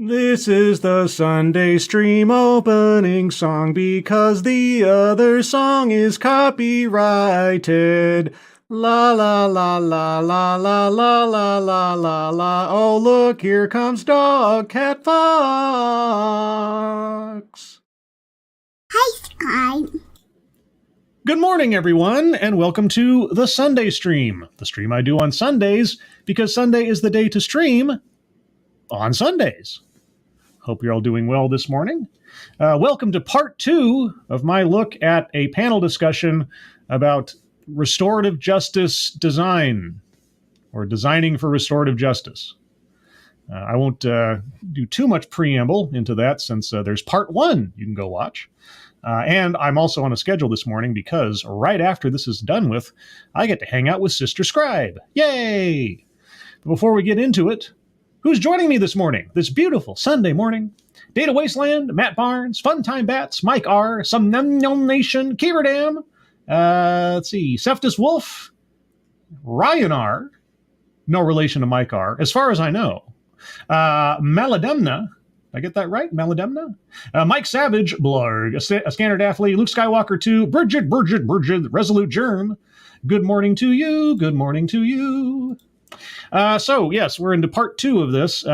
This is the Sunday stream opening song because the other song is copyrighted. La la la la la la la la la la la. Oh look, here comes Dog Cat Fox. Hi, Sky. Good morning, everyone, and welcome to the Sunday stream. The stream I do on Sundays because Sunday is the day to stream on Sundays. Hope you're all doing well this morning. Welcome to part 2 of my look at a panel discussion about restorative justice design, or designing for restorative justice. I won't do too much preamble into that since there's part 1 you can go watch. And I'm also on a schedule this morning because right after this is done with, I get to hang out with Sister Scribe. Yay! But before we get into it, who's joining me this morning, this beautiful Sunday morning? Data Wasteland, Matt Barnes, Funtime Bats, Mike R, Some Unknown Nation, Keeverdam, let's see, Seftus Wolf, Ryan R, no relation to Mike R, as far as I know, Malademna, did I get that right? Malademna? Mike Savage, Blarg, a Scannerd Athlete, Luke Skywalker 2, Bridget, Resolute Germ, good morning to you, good morning to you. So, yes, we're into part 2 of this.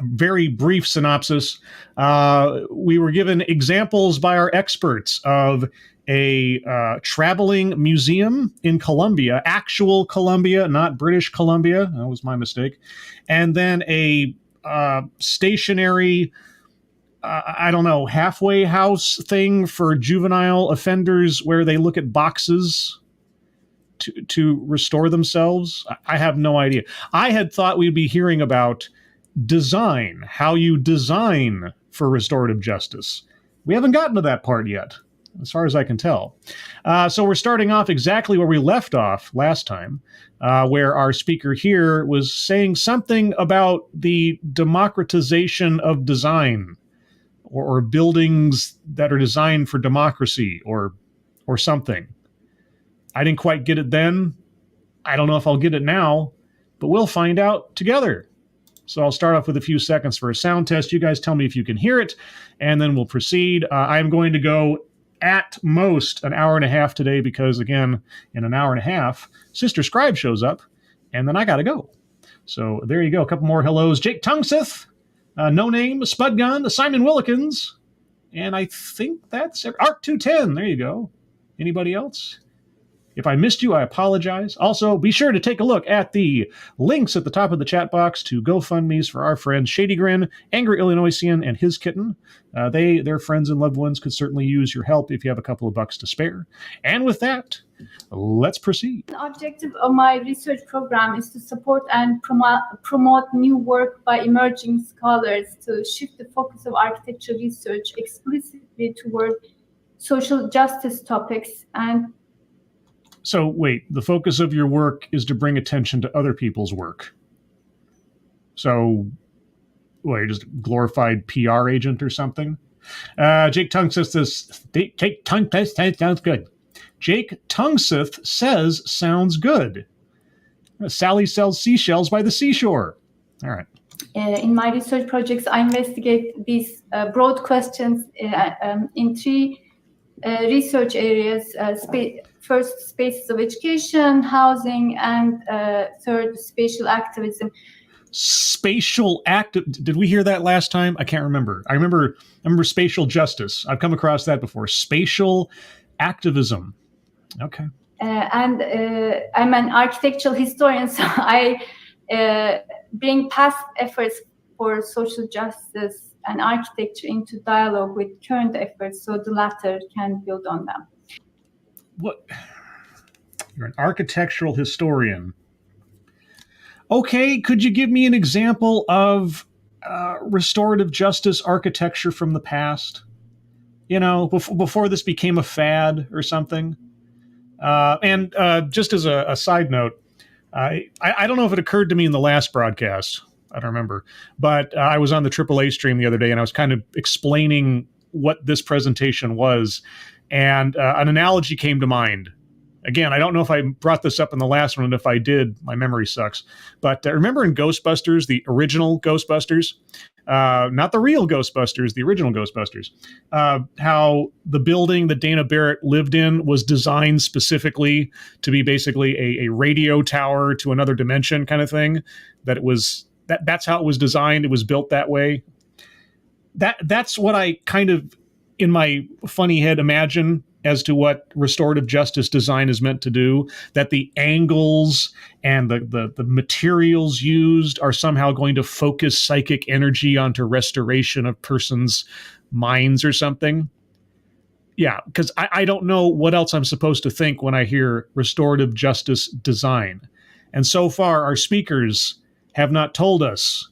Very brief synopsis. We were given examples by our experts of a traveling museum in Colombia, actual Colombia, not British Columbia. That was my mistake. And then a stationary, halfway house thing for juvenile offenders where they look at boxes to restore themselves. I have no idea. I had thought we'd be hearing about design, how you design for restorative justice. We haven't gotten to that part yet, as far as I can tell. So we're starting off exactly where we left off last time, where our speaker here was saying something about the democratization of design, or buildings that are designed for democracy, or something. I didn't quite get it then. I don't know if I'll get it now, but we'll find out together. So I'll start off with a few seconds for a sound test. You guys tell me if you can hear it, and then we'll proceed. I'm going to go at most an hour and a half today because, again, in an hour and a half, Sister Scribe shows up, and then I got to go. So there you go. A couple more hellos. Jake Tungseth, No Name, Spud Gun, Simon Willikins, and I think that's Arc 210. There you go. Anybody else? If I missed you, I apologize. Also, be sure to take a look at the links at the top of the chat box to GoFundMe's for our friends Shady Grin, Angry Illinoisian, and his kitten. Their friends and loved ones could certainly use your help if you have a couple of bucks to spare. And with that, let's proceed. The objective of my research program is to support and promote new work by emerging scholars to shift the focus of architecture research explicitly toward social justice topics. And so, wait, the focus of your work is to bring attention to other people's work. So, you're just a glorified PR agent or something? Jake Tungseth says, Jake Tungseth sounds good. Jake Tungseth says, sounds good. Sally sells seashells by the seashore. All right. In my research projects, I investigate these broad questions in 3 research areas. First, spaces of education, housing, and third, spatial activism. Spatial did we hear that last time? I can't remember. I remember spatial justice. I've come across that before. Spatial activism. Okay. And I'm an architectural historian, so I bring past efforts for social justice and architecture into dialogue with current efforts so the latter can build on them. What? You're an architectural historian. Okay, could you give me an example of restorative justice architecture from the past? You know, before this became a fad or something? And just as a side note, I don't know if it occurred to me in the last broadcast. I don't remember. But I was on the AAA stream the other day, and I was kind of explaining what this presentation was. And an analogy came to mind Again, I don't know if I brought this up in the last one, and if I did, my memory sucks. But remember in Ghostbusters, the original Ghostbusters, not the real Ghostbusters, the original Ghostbusters, how the building that Dana Barrett lived in was designed specifically to be basically a radio tower to another dimension kind of thing. That's how it was designed. It was built that way. That's what I kind of, in my funny head, imagine as to what restorative justice design is meant to do, that the angles and the materials used are somehow going to focus psychic energy onto restoration of persons' minds or something. Yeah, because I don't know what else I'm supposed to think when I hear restorative justice design. And so far, our speakers have not told us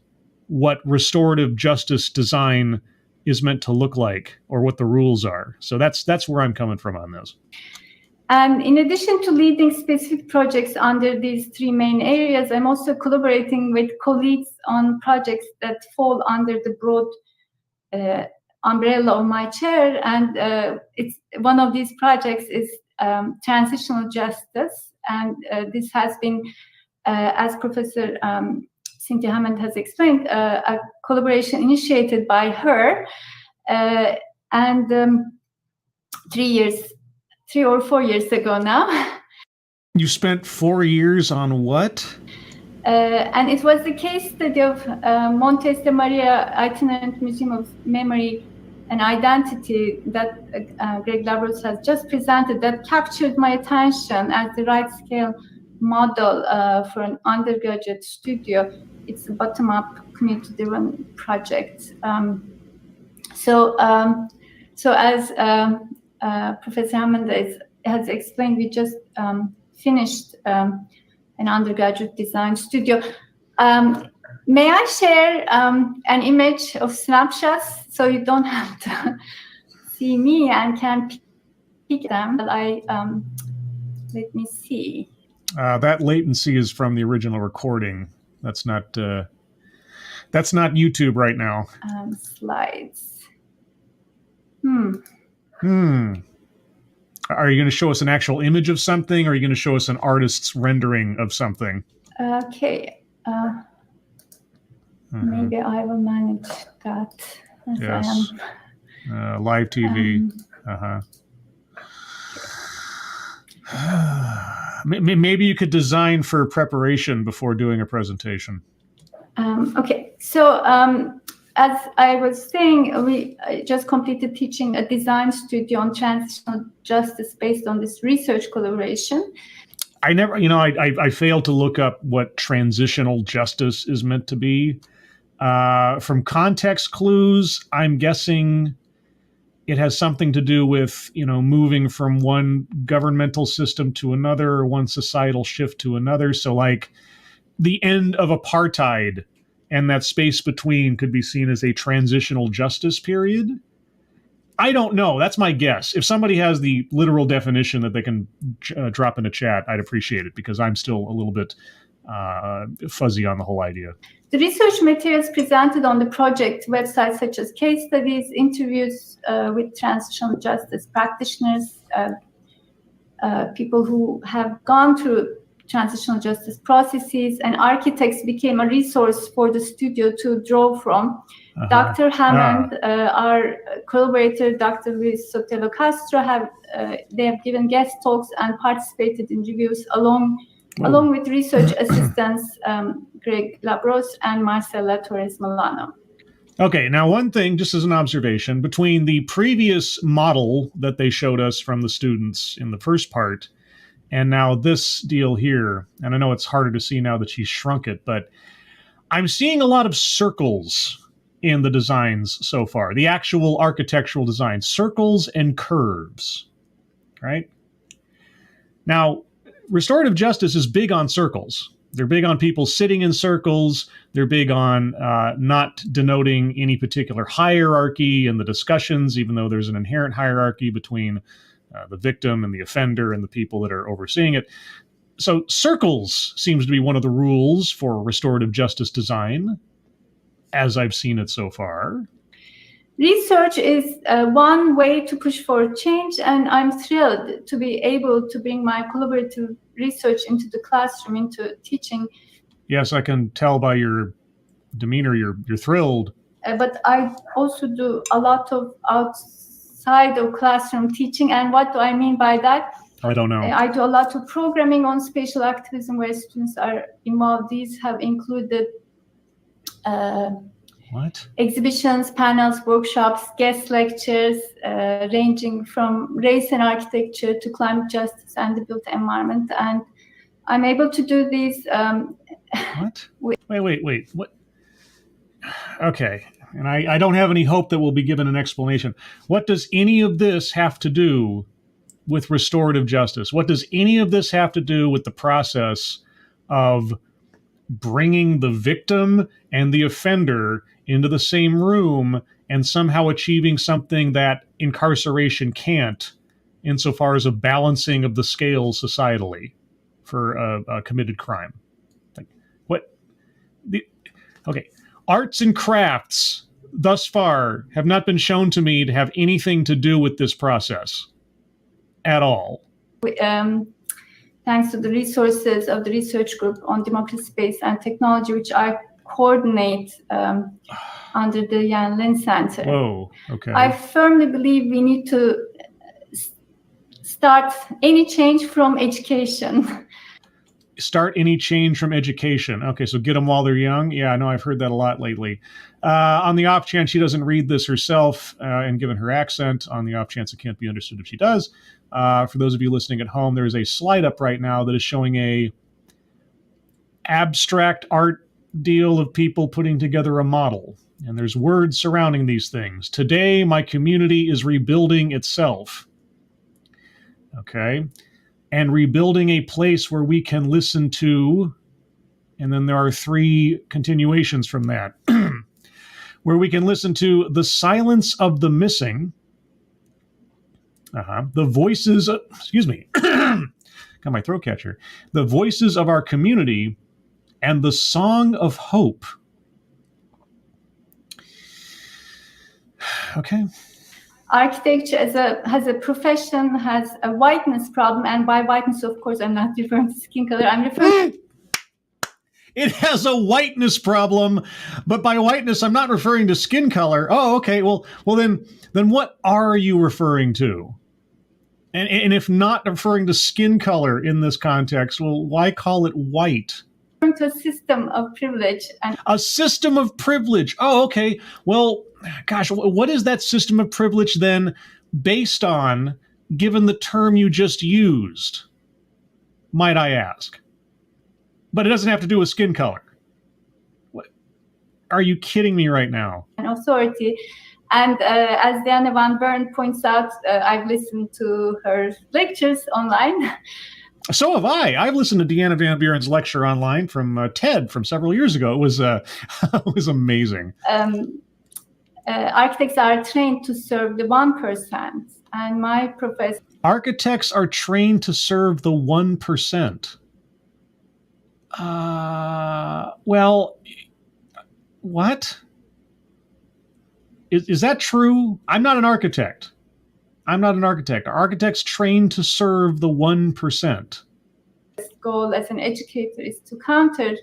what restorative justice design is meant to look like or what the rules are. So that's where I'm coming from on this. And in addition to leading specific projects under these three main areas, I'm also collaborating with colleagues on projects that fall under the broad umbrella of my chair. And it's one of these projects is transitional justice. And this has been, as Professor Cynthia Hammond has explained, a collaboration initiated by her, and 3 or 4 years ago now. You spent 4 years on what? And it was the case study of Montes de Maria Itinerant Museum of Memory and Identity that Greg Labros has just presented that captured my attention as the right scale model for an undergraduate studio. It's a bottom-up community-driven project. So as Professor Hammond has explained, we just finished an undergraduate design studio. May I share an image of snapshots so you don't have to see me and can pick them? Let me see. That latency is from the original recording. That's not YouTube right now. Slides. Are you going to show us an actual image of something, or are you going to show us an artist's rendering of something? Okay. Maybe I will manage that. Yes. Live TV. Maybe you could design for preparation before doing a presentation. Okay. So as I was saying, we just completed teaching a design studio on transitional justice based on this research collaboration. I failed to look up what transitional justice is meant to be. From context clues, I'm guessing it has something to do with, moving from one governmental system to another, or one societal shift to another. So like the end of apartheid and that space between could be seen as a transitional justice period. I don't know. That's my guess. If somebody has the literal definition that they can drop in a chat, I'd appreciate it, because I'm still a little bit fuzzy on the whole idea. The research materials presented on the project website, such as case studies, interviews with transitional justice practitioners, people who have gone through transitional justice processes, and architects, became a resource for the studio to draw from. Dr. Hammond, our collaborator, Dr. Luis Sotelo Castro, they have given guest talks and participated in reviews along with research assistants Greg Labros and Marcela Torres Milano. Okay, now one thing, just as an observation, between the previous model that they showed us from the students in the first part and now this deal here, and I know it's harder to see now that she's shrunk it, but I'm seeing a lot of circles in the designs so far, the actual architectural design, circles and curves, right? Now, restorative justice is big on circles. They're big on people sitting in circles. They're big on not denoting any particular hierarchy in the discussions, even though there's an inherent hierarchy between the victim and the offender and the people that are overseeing it. So circles seems to be one of the rules for restorative justice design, as I've seen it so far. Research is one way to push for change, and I'm thrilled to be able to bring my collaborative research into the classroom, into teaching. Yes, I can tell by your demeanor you're thrilled. But I also do a lot of outside of classroom teaching, and what do I mean by that? I don't know. I do a lot of programming on spatial activism where students are involved. These have included exhibitions, panels, workshops, guest lectures, ranging from race and architecture to climate justice and the built environment. And I'm able to do these. Wait. What? Okay. And I don't have any hope that we'll be given an explanation. What does any of this have to do with restorative justice? What does any of this have to do with the process of bringing the victim and the offender into the same room and somehow achieving something that incarceration can't, insofar as a balancing of the scales societally for a committed crime? Like, what? Okay. Arts and crafts thus far have not been shown to me to have anything to do with this process at all. Thanks to the resources of the research group on democracy, space, and technology, which I coordinate under the Yan Lin Center. Whoa, okay. I firmly believe we need to start any change from education. Start any change from education. Okay, so get them while they're young. Yeah, I know I've heard that a lot lately. On the off chance she doesn't read this herself, and given her accent, on the off chance it can't be understood if she does, for those of you listening at home, there is a slide up right now that is showing a abstract art deal of people putting together a model. And there's words surrounding these things. Today, my community is rebuilding itself. Okay. And rebuilding a place where we can listen to, and then there are 3 continuations from that, where we can listen to the silence of the missing, the voices, got my throat catcher, the voices of our community, and the song of hope. Okay. Architecture has a profession, has a whiteness problem, and by whiteness, of course, I'm not referring to skin color. I'm referring. It has a whiteness problem, but by whiteness, I'm not referring to skin color. Oh, okay. Well, then what are you referring to? And if not referring to skin color in this context, well, why call it white? To a system of privilege. A system of privilege. Oh, okay. Well, gosh, what is that system of privilege then based on, given the term you just used, might I ask? But it doesn't have to do with skin color. What? Are you kidding me right now? An authority. And as Diana Van Bern points out, I've listened to her lectures online. So have I. I've listened to Deanna Van Buren's lecture online from TED from several years ago. It was it was amazing. Architects are trained to serve the 1%, and my professor. Architects are trained to serve the 1%. Well, what? Is that true? I'm not an architect. Are architects trained to serve the 1%? Goal as an educator is to counter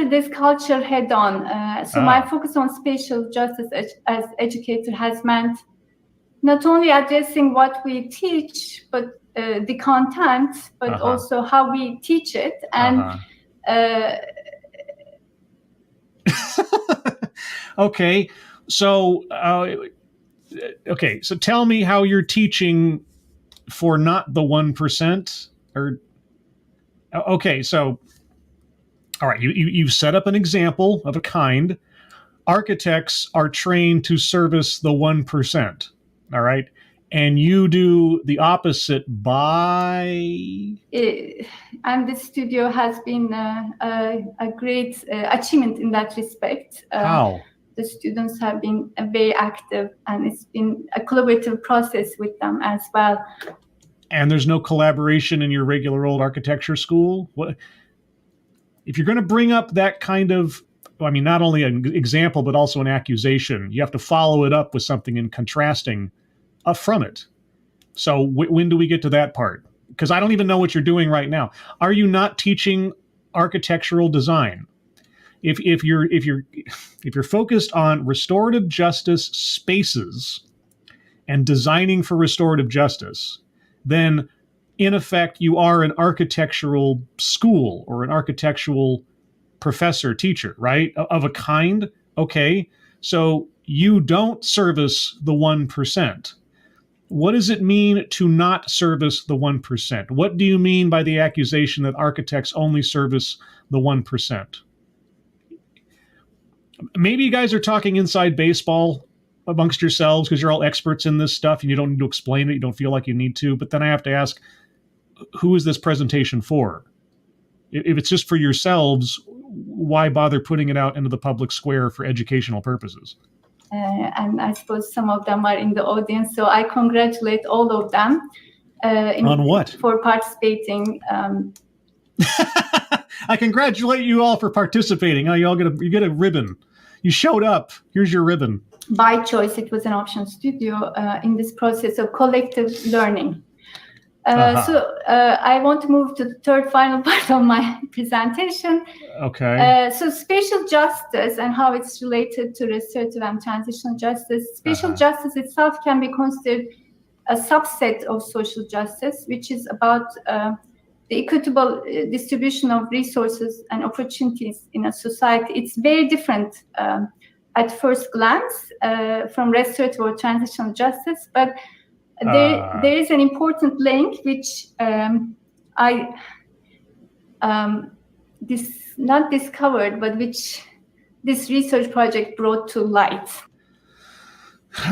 this culture head on. So my focus on spatial justice as educator has meant not only addressing what we teach, but the content, but also how we teach it. And okay, so so tell me how you're teaching for not the 1%. Or okay, so all right, you've set up an example of a kind. Architects are trained to service the 1%. All right. And you do the opposite by... And the studio has been a great achievement in that respect. How? The students have been very active, and it's been a collaborative process with them as well. And there's no collaboration in your regular old architecture school? What? If you're going to bring up that kind of I mean, not only an example, but also an accusation. You have to follow it up with something in contrasting from it. So when do we get to that part? Because I don't even know what you're doing right now. Are you not teaching architectural design? If you're focused on restorative justice spaces and designing for restorative justice, then in effect you are an architectural school or an architectural professor, teacher, right? Of a kind. Okay, so you don't service the 1%. What does it mean to not service the 1%? What do you mean by the accusation that architects only service the 1%? Maybe you guys are talking inside baseball amongst yourselves because you're all experts in this stuff and you don't need to explain it. You don't feel like you need to. But then I have to ask, who is this presentation for? If it's just for yourselves, why bother putting it out into the public square for educational purposes? And I suppose some of them are in the audience, so I congratulate all of them. On what? For participating. I congratulate you all for participating. Oh, you get a ribbon. You showed up. Here's your ribbon. By choice, it was an option studio in this process of collective learning. So I want to move to the third final part of my presentation. Okay. So spatial justice and how it's related to restorative and transitional justice. Spatial justice itself can be considered a subset of social justice, which is about the equitable distribution of resources and opportunities in a society. It's very different at first glance from restorative or transitional justice, but there is an important link which not discovered, but which this research project brought to light.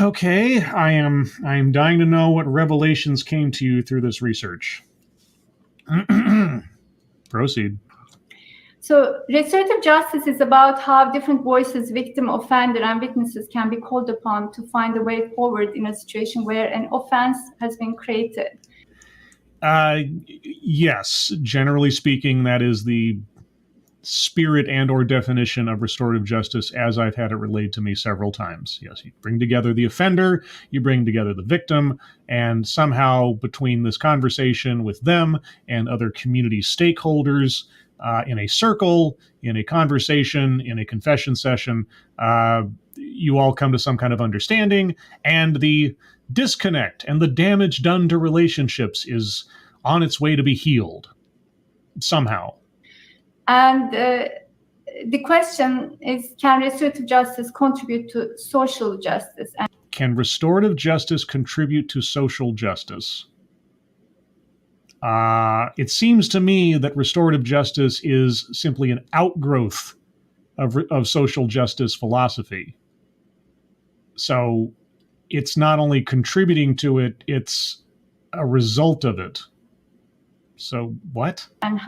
Okay, I am dying to know what revelations came to you through this research. Proceed. So restorative justice is about how different voices, victim, offender, and witnesses can be called upon to find a way forward in a situation where an offense has been created. Yes, generally speaking, that is the spirit and or definition of restorative justice as I've had it relayed to me several times. Yes, you bring together the offender, you bring together the victim, and somehow between this conversation with them and other community stakeholders, in a circle, in a conversation, in a confession session, you all come to some kind of understanding, and the disconnect and the damage done to relationships is on its way to be healed somehow. And the question is, can restorative justice contribute to social justice? Can restorative justice contribute to social justice? It seems to me that restorative justice is simply an outgrowth of social justice philosophy. So it's not only contributing to it, it's a result of it. So what? And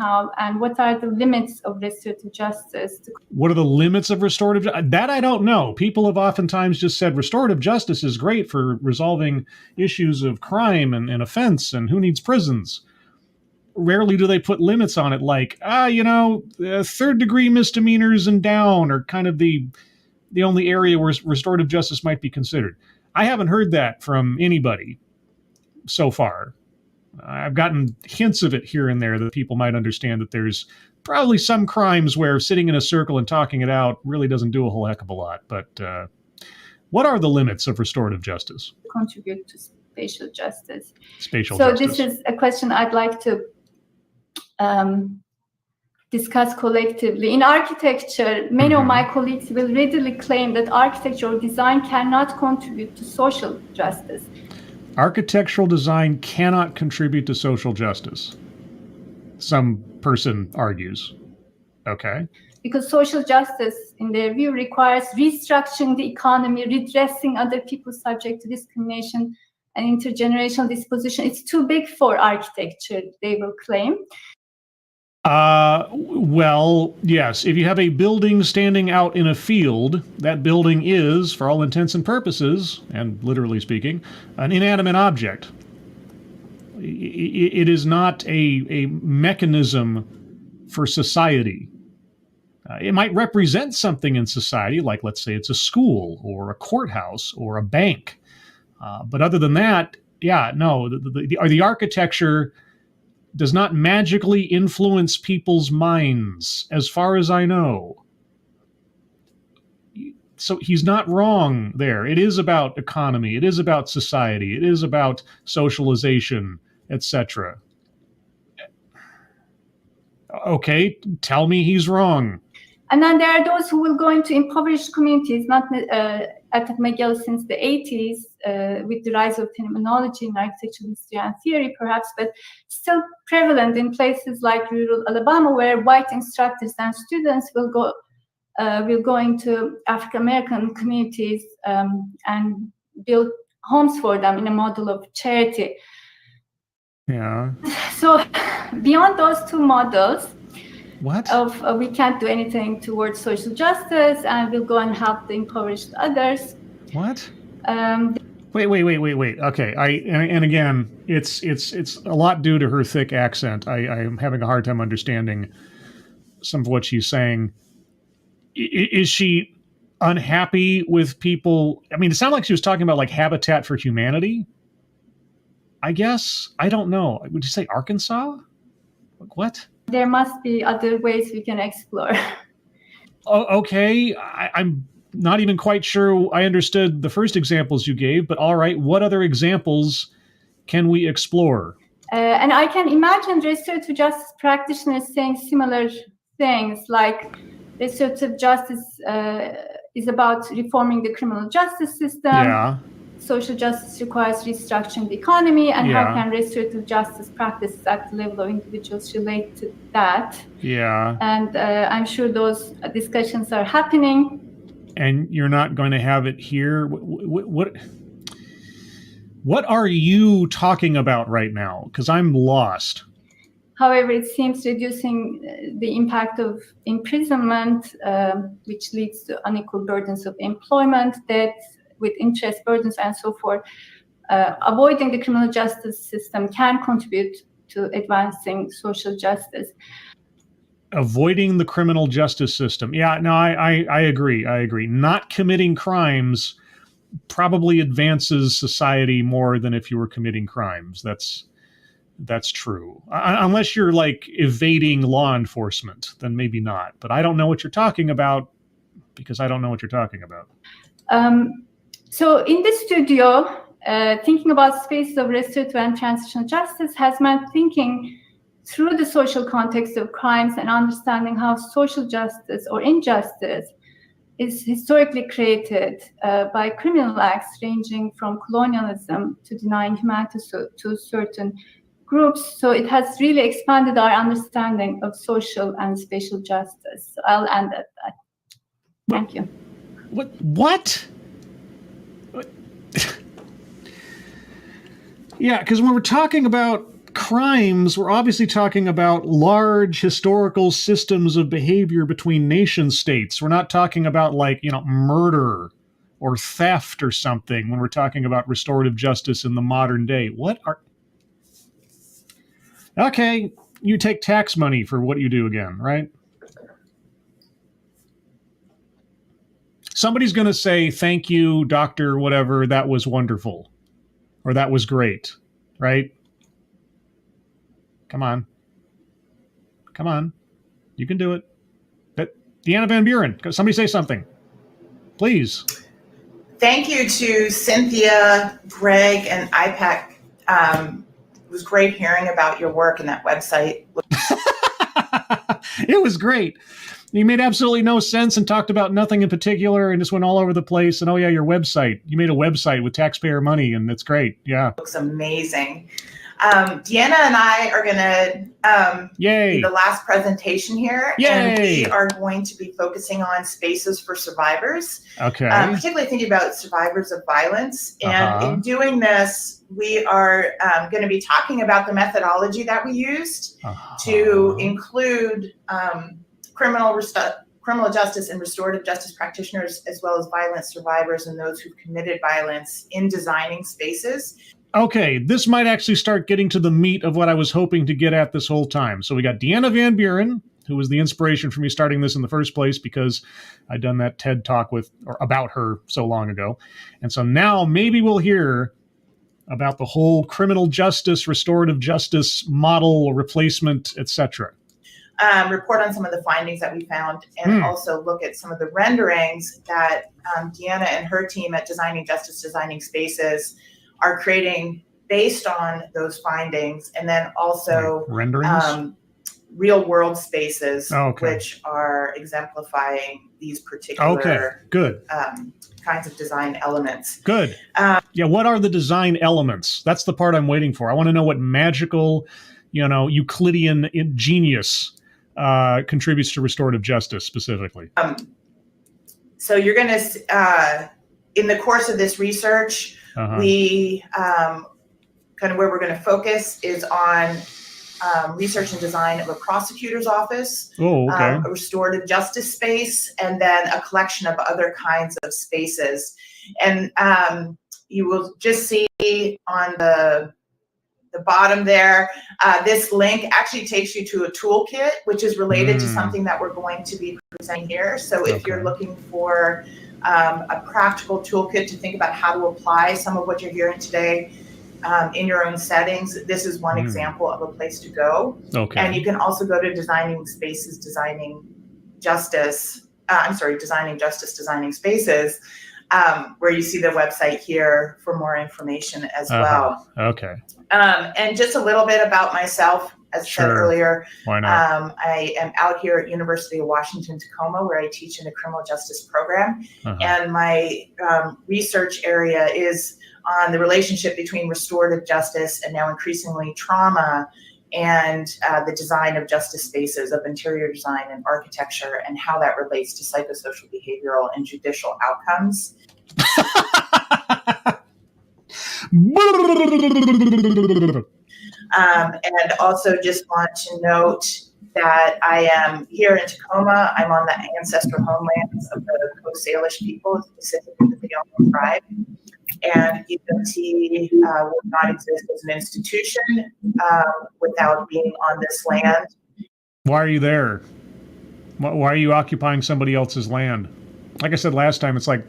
what are the limits of restorative justice? What are the limits of restorative justice? That I don't know. People have oftentimes just said restorative justice is great for resolving issues of crime and offense and who needs prisons. Rarely do they put limits on it, like, third degree misdemeanors and down are kind of the only area where restorative justice might be considered. I haven't heard that from anybody so far. I've gotten hints of it here and there that people might understand that there's probably some crimes where sitting in a circle and talking it out really doesn't do a whole heck of a lot. But what are the limits of restorative justice? Contribute to spatial justice. Spatial justice. So this is a question I'd like to discuss collectively. In architecture, many of my colleagues will readily claim that architecture or design cannot contribute to social justice. Architectural design cannot contribute to social justice, some person argues. Okay. Because social justice, in their view, requires restructuring the economy, redressing other people subject to discrimination and intergenerational disposition. It's too big for architecture, they will claim. Well, yes. If you have a building standing out in a field, that building is, for all intents and purposes, and literally speaking, an inanimate object. It is not a mechanism for society. It might represent something in society, like let's say it's a school or a courthouse or a bank. But other than that, yeah, no, the architecture does not magically influence people's minds, as far as I know. So he's not wrong there. It is about economy. It is about society. It is about socialization, etc. Okay, tell me he's wrong. And then there are those who will go into impoverished communities, not at McGill since the 80s, with the rise of terminology in architectural history and theory, perhaps, but still prevalent in places like rural Alabama, where white instructors and students will go into African American communities and build homes for them in a model of charity. Yeah. So beyond those two models, we can't do anything towards social justice, and we'll go and help the impoverished others. What? Wait. Okay, and again, it's a lot due to her thick accent. I am having a hard time understanding some of what she's saying. Is she unhappy with people? I mean, it sounded like she was talking about like Habitat for Humanity. I guess. I don't know. Would you say Arkansas? What? There must be other ways we can explore. Oh, okay. I'm not even quite sure I understood the first examples you gave, but all right. What other examples can we explore? And I can imagine restorative justice practitioners saying similar things, like restorative justice is about reforming the criminal justice system. Yeah. Social justice requires restructuring the economy, and how can restorative justice practices at the level of individuals relate to that? Yeah. And I'm sure those discussions are happening. And you're not going to have it here? What are you talking about right now? Because I'm lost. However, it seems reducing the impact of imprisonment, which leads to unequal burdens of employment, debt, with interest burdens and so forth, avoiding the criminal justice system can contribute to advancing social justice. Avoiding the criminal justice system. Yeah, no, I agree. I agree. Not committing crimes probably advances society more than if you were committing crimes. That's true. Unless you're like evading law enforcement, then maybe not. But I don't know what you're talking about because I don't know what you're talking about. So in the studio, thinking about spaces of restorative and transitional justice has meant thinking through the social context of crimes and understanding how social justice or injustice is historically created by criminal acts ranging from colonialism to denying humanity to certain groups. So it has really expanded our understanding of social and spatial justice. So I'll end at that. Thank you. What? Yeah, because when we're talking about crimes, we're obviously talking about large historical systems of behavior between nation states. We're not talking about murder or theft or something when we're talking about restorative justice in the modern day. Okay, you take tax money for what you do again, right? Somebody's going to say, thank you, doctor, whatever, that was wonderful. Or that was great, right? Come on. You can do it. But Deanna Van Buren, somebody say something. Please. Thank you to Cynthia, Greg, and IPAC. It was great hearing about your work and that website. It was great. You made absolutely no sense and talked about nothing in particular and just went all over the place. And oh yeah, your website. You made a website with taxpayer money and it's great. Yeah. It looks amazing. Deanna and I are going to Yay. do the last presentation here. Yay. And we are going to be focusing on spaces for survivors. Okay. Particularly thinking about survivors of violence. And in doing this, we are going to be talking about the methodology that we used to include criminal justice and restorative justice practitioners, as well as violence survivors and those who've committed violence in designing spaces. Okay, this might actually start getting to the meat of what I was hoping to get at this whole time. So we got Deanna Van Buren, who was the inspiration for me starting this in the first place, because I'd done that TED talk about her so long ago. And so now maybe we'll hear about the whole criminal justice, restorative justice model, replacement, etc. Report on some of the findings that we found, and also look at some of the renderings that Deanna and her team at Designing Justice, Designing Spaces are creating based on those findings, and then also renderings, real world spaces, which are exemplifying these particular good kinds of design elements. Good. What are the design elements? That's the part I'm waiting for. I want to know what magical, Euclidean genius contributes to restorative justice specifically. So you're going to, in the course of this research, we kind of where we're going to focus is on research and design of a prosecutor's office, a restorative justice space, and then a collection of other kinds of spaces. And you will just see on the bottom there, this link actually takes you to a toolkit, which is related to something that we're going to be presenting here. So if you're looking for a practical toolkit to think about how to apply some of what you're hearing today in your own settings, this is one example of a place to go. And you can also go to Designing Spaces, Designing Justice, Designing Spaces, where you see the website here for more information as well. And just a little bit about myself, as said earlier. Why not? I am out here at University of Washington, Tacoma, where I teach in a criminal justice program. And my research area is on the relationship between restorative justice and now increasingly trauma and the design of justice spaces, of interior design and architecture, and how that relates to psychosocial, behavioral, and judicial outcomes. And also just want to note that I am here in Tacoma. I'm on the ancestral homelands of the Coast Salish people, specifically the Pecoraro tribe. And UMT would not exist as an institution without being on this land. Why are you there? Why are you occupying somebody else's land? Like I said last time, it's like,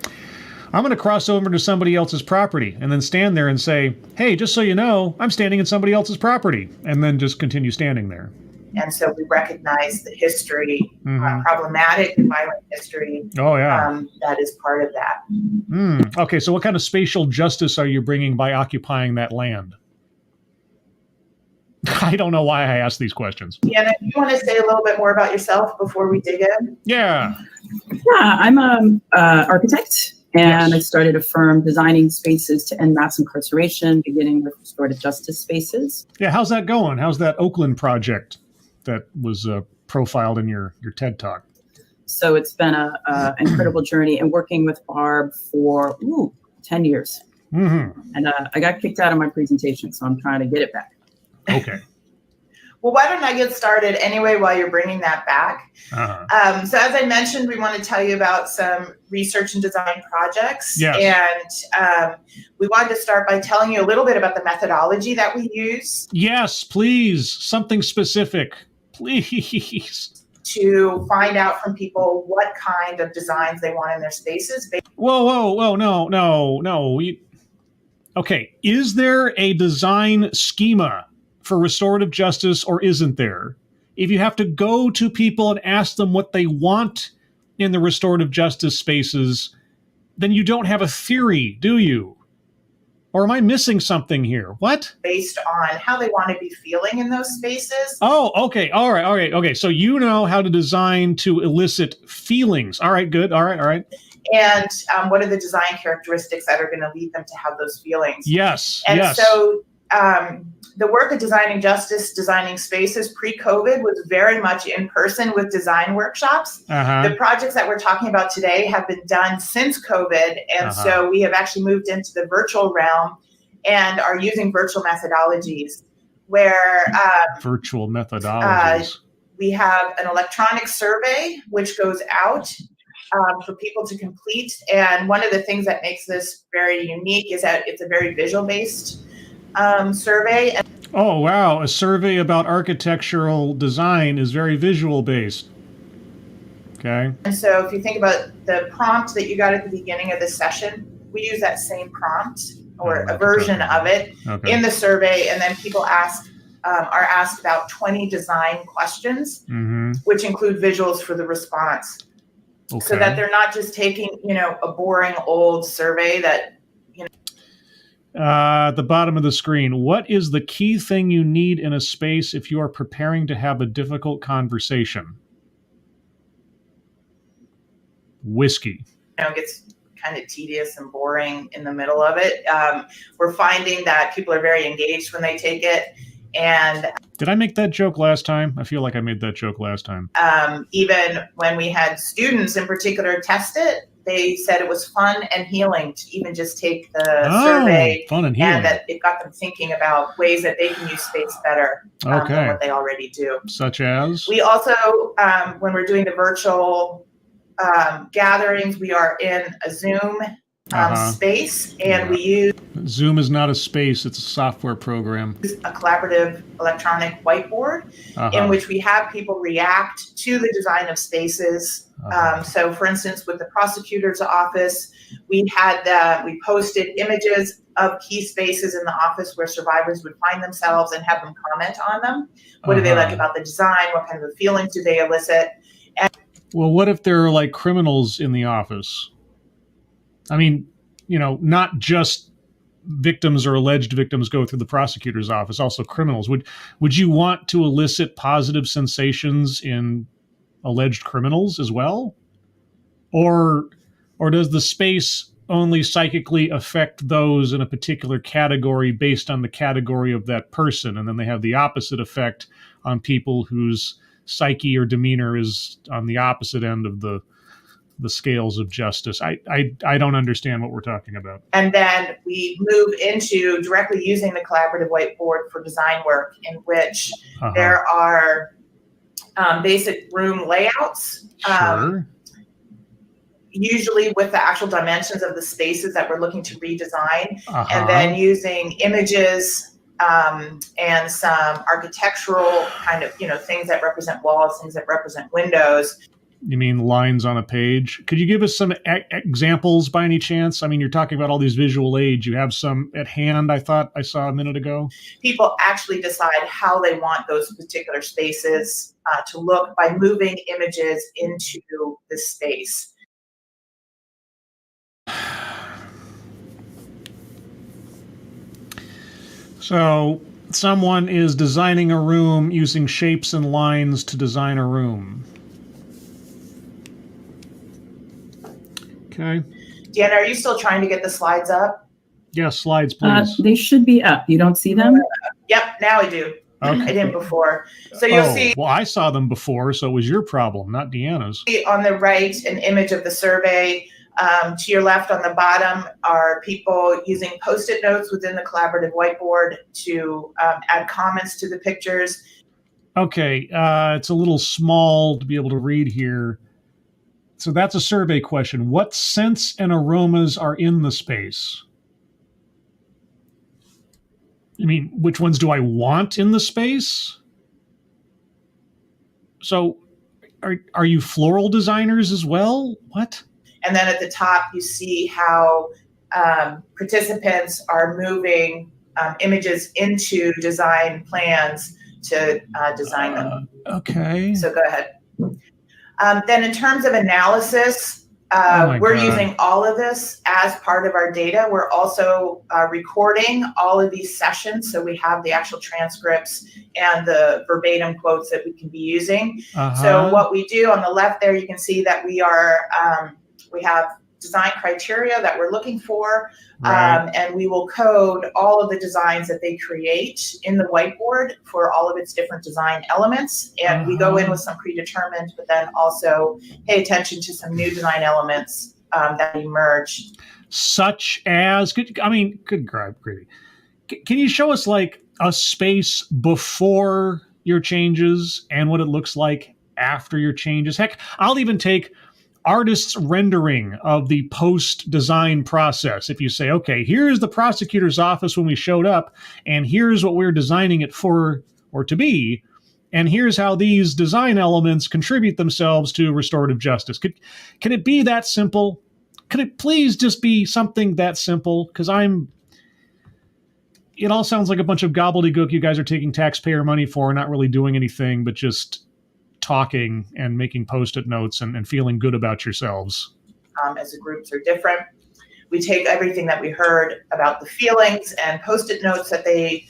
I'm going to cross over to somebody else's property and then stand there and say, hey, just so you know, I'm standing in somebody else's property, and then just continue standing there. And so we recognize the history, problematic and violent history that is part of that. Okay, so what kind of spatial justice are you bringing by occupying that land? I don't know why I asked these questions. Deanna, do you want to say a little bit more about yourself before we dig in? Yeah, I'm an architect. And I started a firm designing spaces to end mass incarceration, beginning with restorative justice spaces. Yeah, how's that going? How's that Oakland project that was profiled in your TED Talk? So it's been an incredible journey, and working with Barb for 10 years. And I got kicked out of my presentation, so I'm trying to get it back. Okay. Well, why don't I get started anyway while you're bringing that back? So as I mentioned, we want to tell you about some research and design projects. Yes. And we wanted to start by telling you a little bit about the methodology that we use. Yes, please. Something specific. Please. To find out from people what kind of designs they want in their spaces. Whoa, no. Okay, is there a design schema for restorative justice, or isn't there? If you have to go to people and ask them what they want in the restorative justice spaces, then you don't have a theory, do you? Or am I missing something here? What? Based on how they want to be feeling in those spaces. Oh, okay. All right. Okay. So you know how to design to elicit feelings. All right, good. All right. And what are the design characteristics that are going to lead them to have those feelings? Yes. And so the work of Designing Justice, Designing Spaces pre-COVID was very much in person with design workshops. The projects that we're talking about today have been done since COVID. And so we have actually moved into the virtual realm and are using virtual methodologies where virtual methodologies. We have an electronic survey which goes out for people to complete. And one of the things that makes this very unique is that it's a very visual-based survey. Oh, wow. A survey about architectural design is very visual based. Okay. And so if you think about the prompt that you got at the beginning of this session, we use that same prompt or a version of it in the survey, and then people are asked about 20 design questions, which include visuals for the response, so that they're not just taking, a boring old survey that, at the bottom of the screen, what is the key thing you need in a space if you are preparing to have a difficult conversation? Whiskey. It gets kind of tedious and boring in the middle of it. We're finding that people are very engaged when they take it. And did I make that joke last time? I feel like I made that joke last time. Even when we had students in particular test it, they said it was fun and healing to even just take the survey, fun and healing, and that it got them thinking about ways that they can use space better than what they already do. Such as? We also, when we're doing the virtual gatherings, we are in a Zoom space, and we use Zoom is not a space, it's a software program. A collaborative electronic whiteboard in which we have people react to the design of spaces. So for instance, with the prosecutor's office, we posted images of key spaces in the office where survivors would find themselves and have them comment on them. What do they like about the design? What kind of feelings do they elicit? Well, what if there are like criminals in the office? I mean, not just victims or alleged victims go through the prosecutor's office, also criminals. Would you want to elicit positive sensations in alleged criminals as well? Or does the space only psychically affect those in a particular category based on the category of that person, and then they have the opposite effect on people whose psyche or demeanor is on the opposite end of the scales of justice? I don't understand what we're talking about. And then we move into directly using the collaborative whiteboard for design work, in which there are basic room layouts, usually with the actual dimensions of the spaces that we're looking to redesign, and then using images and some architectural kind of, things that represent walls, things that represent windows. You mean lines on a page? Could you give us some examples by any chance? I mean, you're talking about all these visual aids. You have some at hand, I thought I saw a minute ago. People actually decide how they want those particular spaces to look by moving images into the space. So someone is designing a room using shapes and lines to design a room. Okay. Deanna, are you still trying to get the slides up? Yes, slides, please. They should be up. You don't see them? Yep, now I do. Okay. I didn't before. So you'll see. Well, I saw them before, so it was your problem, not Deanna's. On the right, an image of the survey. To your left on the bottom are people using Post-it notes within the collaborative whiteboard to add comments to the pictures. Okay, it's a little small to be able to read here. So that's a survey question. What scents and aromas are in the space? I mean, which ones do I want in the space? So are you floral designers as well? What? And then at the top, you see how participants are moving images into design plans to design them. Okay. So go ahead. Then in terms of analysis, we're using all of this as part of our data. We're also recording all of these sessions, so we have the actual transcripts and the verbatim quotes that we can be using. So what we do on the left there, you can see that we have design criteria that we're looking for, and we will code all of the designs that they create in the whiteboard for all of its different design elements. And we go in with some predetermined, but then also pay attention to some new design elements that emerge. Such as, good God, Grady. Can you show us like a space before your changes and what it looks like after your changes? Heck, I'll even take artist's rendering of the post-design process. If you say, okay, here's the prosecutor's office when we showed up, and here's what we're designing it for or to be, and here's how these design elements contribute themselves to restorative justice. Can it be that simple? Could it please just be something that simple? Because it all sounds like a bunch of gobbledygook you guys are taking taxpayer money for, not really doing anything, but just talking and making Post-it notes and feeling good about yourselves. As the groups are different, we take everything that we heard about the feelings and Post-it notes that they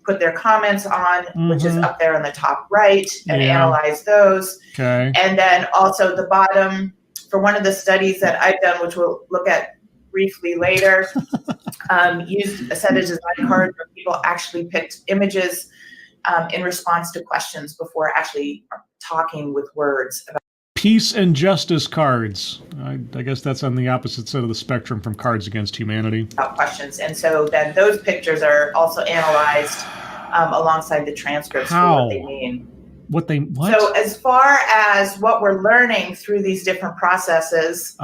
put their comments on, which is up there on the top right, and analyze those. Okay. And then also the bottom, for one of the studies that I've done, which we'll look at briefly later, used a set of design cards where people actually picked images in response to questions before actually talking with words about peace and justice cards. I guess that's on the opposite side of the spectrum from Cards Against Humanity. Questions. And so then those pictures are also analyzed alongside the transcripts for what they mean. What? So as far as what we're learning through these different processes,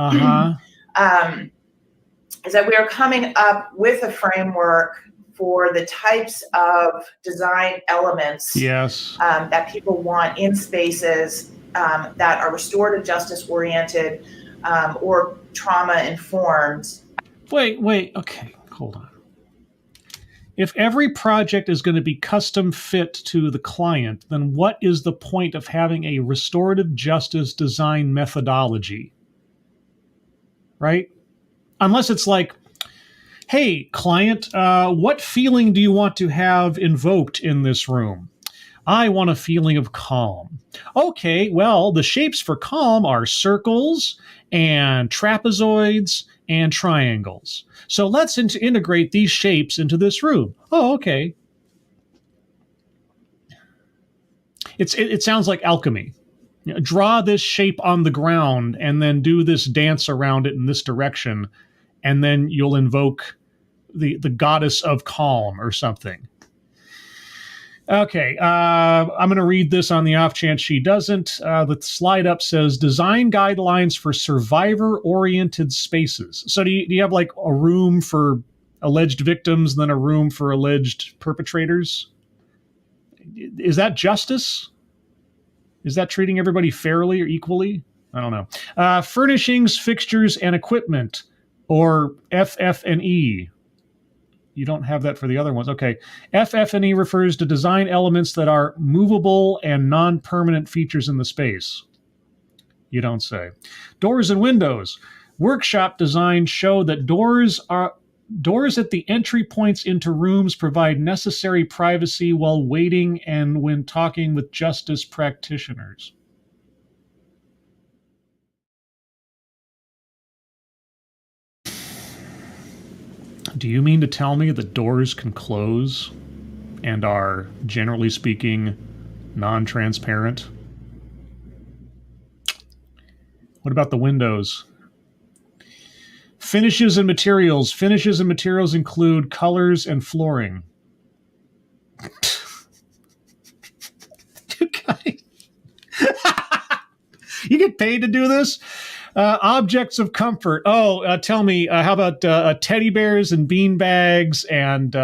is that we are coming up with a framework for the types of design elements that people want in spaces that are restorative justice oriented or trauma informed. Wait, okay, hold on. If every project is going to be custom fit to the client, then what is the point of having a restorative justice design methodology? Right? Unless it's like, hey, client, what feeling do you want to have invoked in this room? I want a feeling of calm. Okay, well, the shapes for calm are circles and trapezoids and triangles. So let's integrate these shapes into this room. Oh, okay. It sounds like alchemy. You know, draw this shape on the ground and then do this dance around it in this direction, and then you'll invoke the goddess of calm or something. Okay, I'm going to read this on the off chance she doesn't. The slide up says, design guidelines for survivor-oriented spaces. So do you have like a room for alleged victims, then a room for alleged perpetrators? Is that justice? Is that treating everybody fairly or equally? I don't know. Furnishings, fixtures, and equipment, or FF&E. You don't have that for the other ones. Okay. FF&E refers to design elements that are movable and non-permanent features in the space. You don't say. Doors and windows. Workshop designs show that doors at the entry points into rooms provide necessary privacy while waiting and when talking with justice practitioners. Do you mean to tell me that doors can close and are, generally speaking, non-transparent? What about the windows? Finishes and materials. Finishes and materials include colors and flooring. Okay. You get paid to do this? Objects of comfort. Tell me, how about teddy bears and bean bags and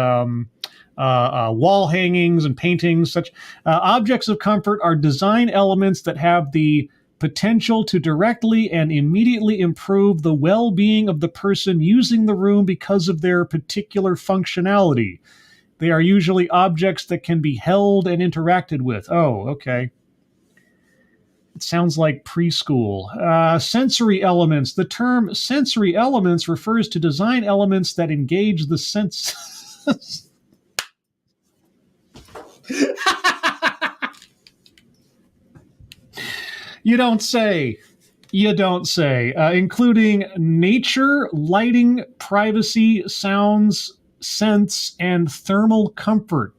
wall hangings and paintings? Such objects of comfort are design elements that have the potential to directly and immediately improve the well-being of the person using the room because of their particular functionality. They are usually objects that can be held and interacted with. Oh, okay. It sounds like preschool. Sensory elements. The term sensory elements refers to design elements that engage the senses. You don't say. You don't say. Including nature, lighting, privacy, sounds, scents, and thermal comfort.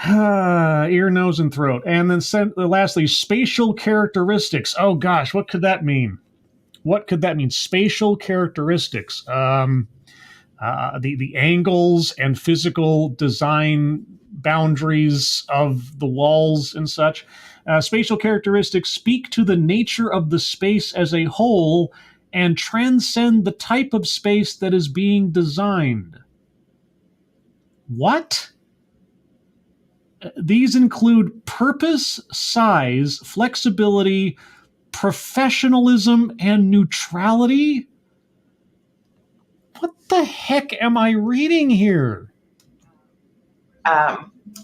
Ear, nose, and throat. And then lastly, spatial characteristics. Oh gosh, what could that mean? What could that mean? Spatial characteristics. the angles and physical design boundaries of the walls and such. Spatial characteristics speak to the nature of the space as a whole and transcend the type of space that is being designed. What? These include purpose, size, flexibility, professionalism, and neutrality? What the heck am I reading here?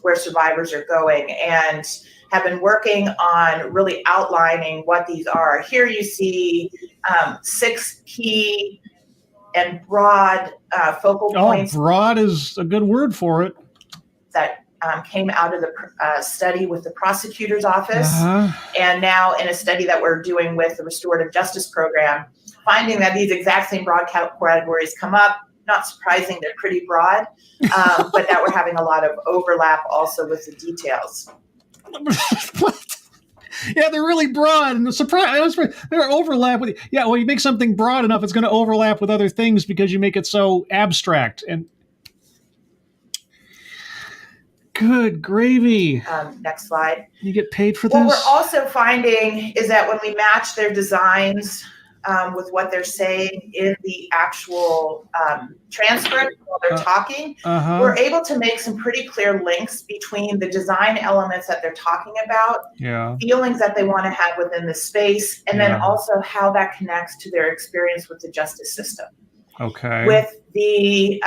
Where survivors are going, and have been working on really outlining what these are. Here you see 6 key and broad focal points. Broad is a good word for it. That came out of the study with the prosecutor's office, and now in a study that we're doing with the Restorative Justice Program, finding that these exact same broad categories come up. Not surprising, they're pretty broad, but that we're having a lot of overlap also with the details. What? Yeah, they're really broad, and they're overlap with. Yeah, well, you make something broad enough, it's going to overlap with other things because you make it so abstract. And good gravy. Next slide. You get paid for this? What we're also finding is that when we match their designs with what they're saying in the actual transcript while they're talking, we're able to make some pretty clear links between the design elements that they're talking about, feelings that they want to have within the space, and then also how that connects to their experience with the justice system. Okay. With the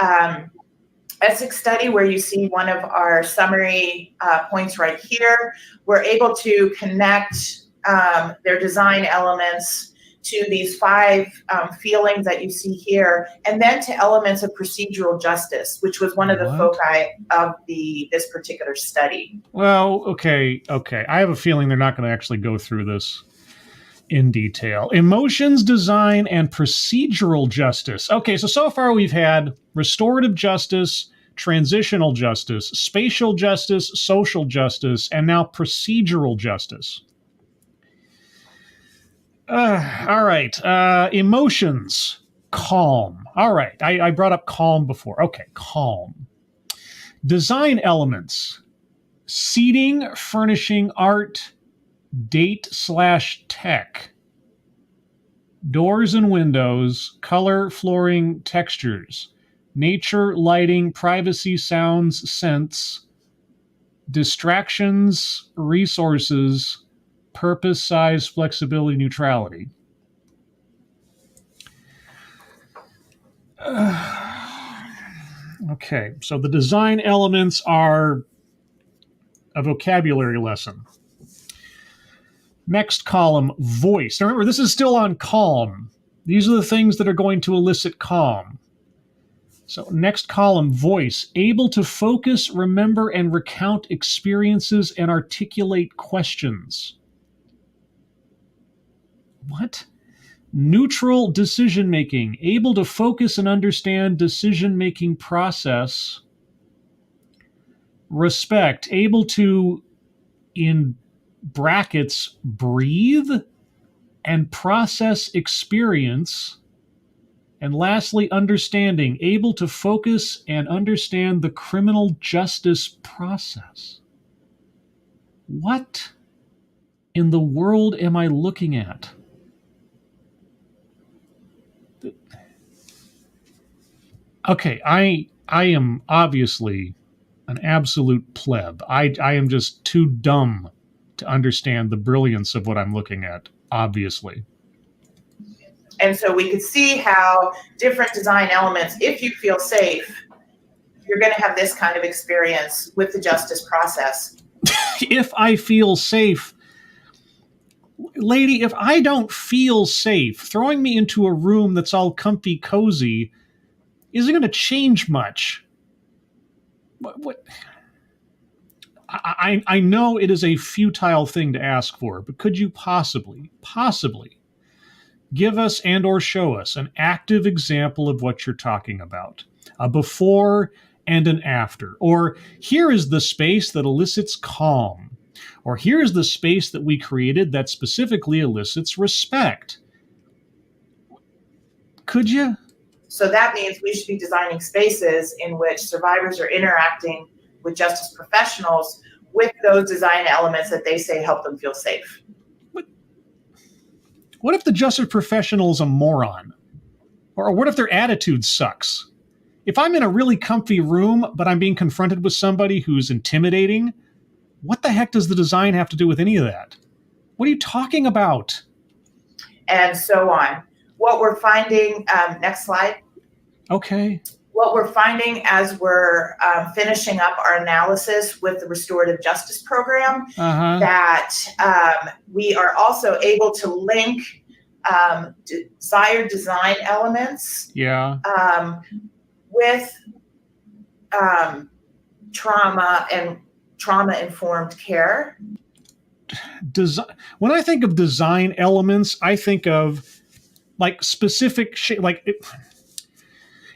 Essex study, where you see one of our summary points right here, we're able to connect their design elements to these 5 feelings that you see here, and then to elements of procedural justice, which was one of the foci of this particular study. Well, okay. I have a feeling they're not going to actually go through this in detail. Emotions, design, and procedural justice. Okay, so far we've had restorative justice, transitional justice, spatial justice, social justice, and now procedural justice. All right. Emotions. Calm. All right. I brought up calm before. Okay, calm. Design elements. Seating, furnishing, art, date/tech. Doors and windows, color, flooring, textures. Nature, lighting, privacy, sounds, scents. Distractions, resources, purpose, size, flexibility, neutrality. Okay, so the design elements are a vocabulary lesson. Next column, voice. Now remember, this is still on calm. These are the things that are going to elicit calm. So next column, voice. Able to focus, remember, and recount experiences and articulate questions. What? Neutral decision-making. Able to focus and understand decision-making process. Respect. Able to, in brackets, breathe and process experience. And lastly, understanding. Able to focus and understand the criminal justice process. What in the world am I looking at? Okay, I am obviously an absolute pleb. I am just too dumb to understand the brilliance of what I'm looking at, obviously. And so we could see how different design elements, if you feel safe, you're going to have this kind of experience with the justice process. If I feel safe, lady, if I don't feel safe, throwing me into a room that's all comfy cozy isn't going to change much. What? I know it is a futile thing to ask for, but could you possibly give us and or show us an active example of what you're talking about? A before and an after. Or here is the space that elicits calm. Or here's the space that we created that specifically elicits respect. Could you? So that means we should be designing spaces in which survivors are interacting with justice professionals with those design elements that they say help them feel safe. What if the justice professional is a moron? Or what if their attitude sucks? If I'm in a really comfy room, but I'm being confronted with somebody who's intimidating, what the heck does the design have to do with any of that? What are you talking about? And so on. What we're finding, next slide. Okay. What we're finding as we're finishing up our analysis with the restorative justice program, that we are also able to link desired design elements with trauma and trauma-informed care. When I think of design elements, I think of like specific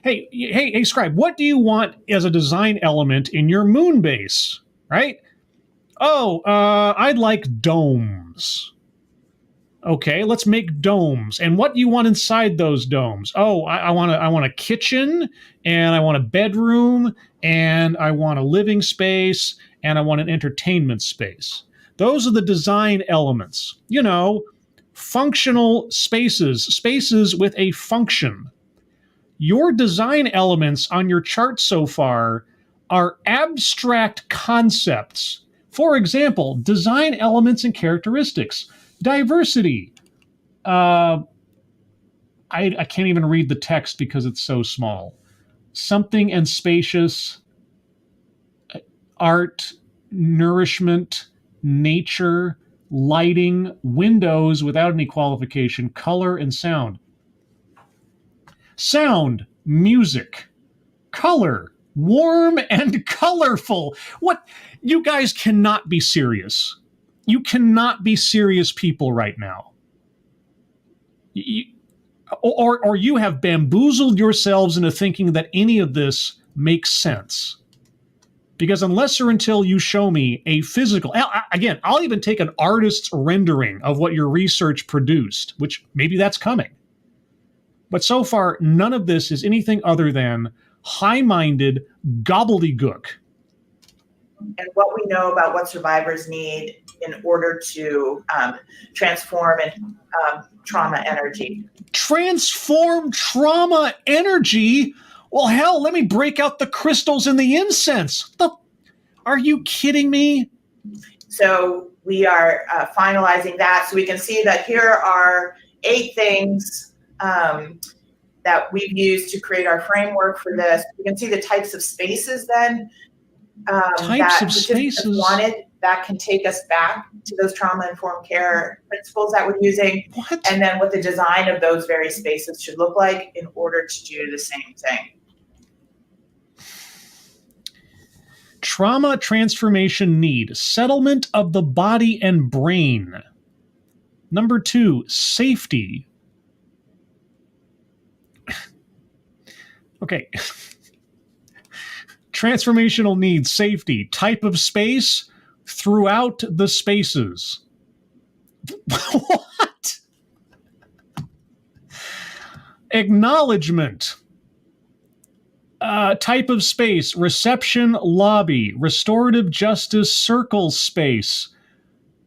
Hey, Scribe, what do you want as a design element in your moon base, right? Oh, I'd like domes. Okay, let's make domes. And what do you want inside those domes? Oh, I want a kitchen, and I want a bedroom, and I want a living space, and I want an entertainment space. Those are the design elements. You know, functional spaces with a function. Your design elements on your chart so far are abstract concepts. For example, design elements and characteristics. Diversity. I can't even read the text because it's so small. Something and spacious. Art, nourishment, nature, lighting, windows without any qualification, color, and sound. Sound, music, color, warm and colorful. What? You guys cannot be serious. You cannot be serious people right now. Or you have bamboozled yourselves into thinking that any of this makes sense. Because unless or until you show me a physical, again, I'll even take an artist's rendering of what your research produced, which maybe that's coming. But so far, none of this is anything other than high-minded gobbledygook. And what we know about what survivors need in order to transform and trauma energy. Transform trauma energy? Well, hell, let me break out the crystals and the incense. Are you kidding me? So we are finalizing that. So we can see that here are 8 things that we've used to create our framework for this. You can see the types of spaces then types of spaces wanted that can take us back to those trauma-informed care principles that we're using. What? And then what the design of those various spaces should look like in order to do the same thing. Trauma transformation need, settlement of the body and brain. Number 2, safety. Okay. Transformational needs, safety, type of space, throughout the spaces. What? Acknowledgement. Type of space, reception lobby, restorative justice circle space,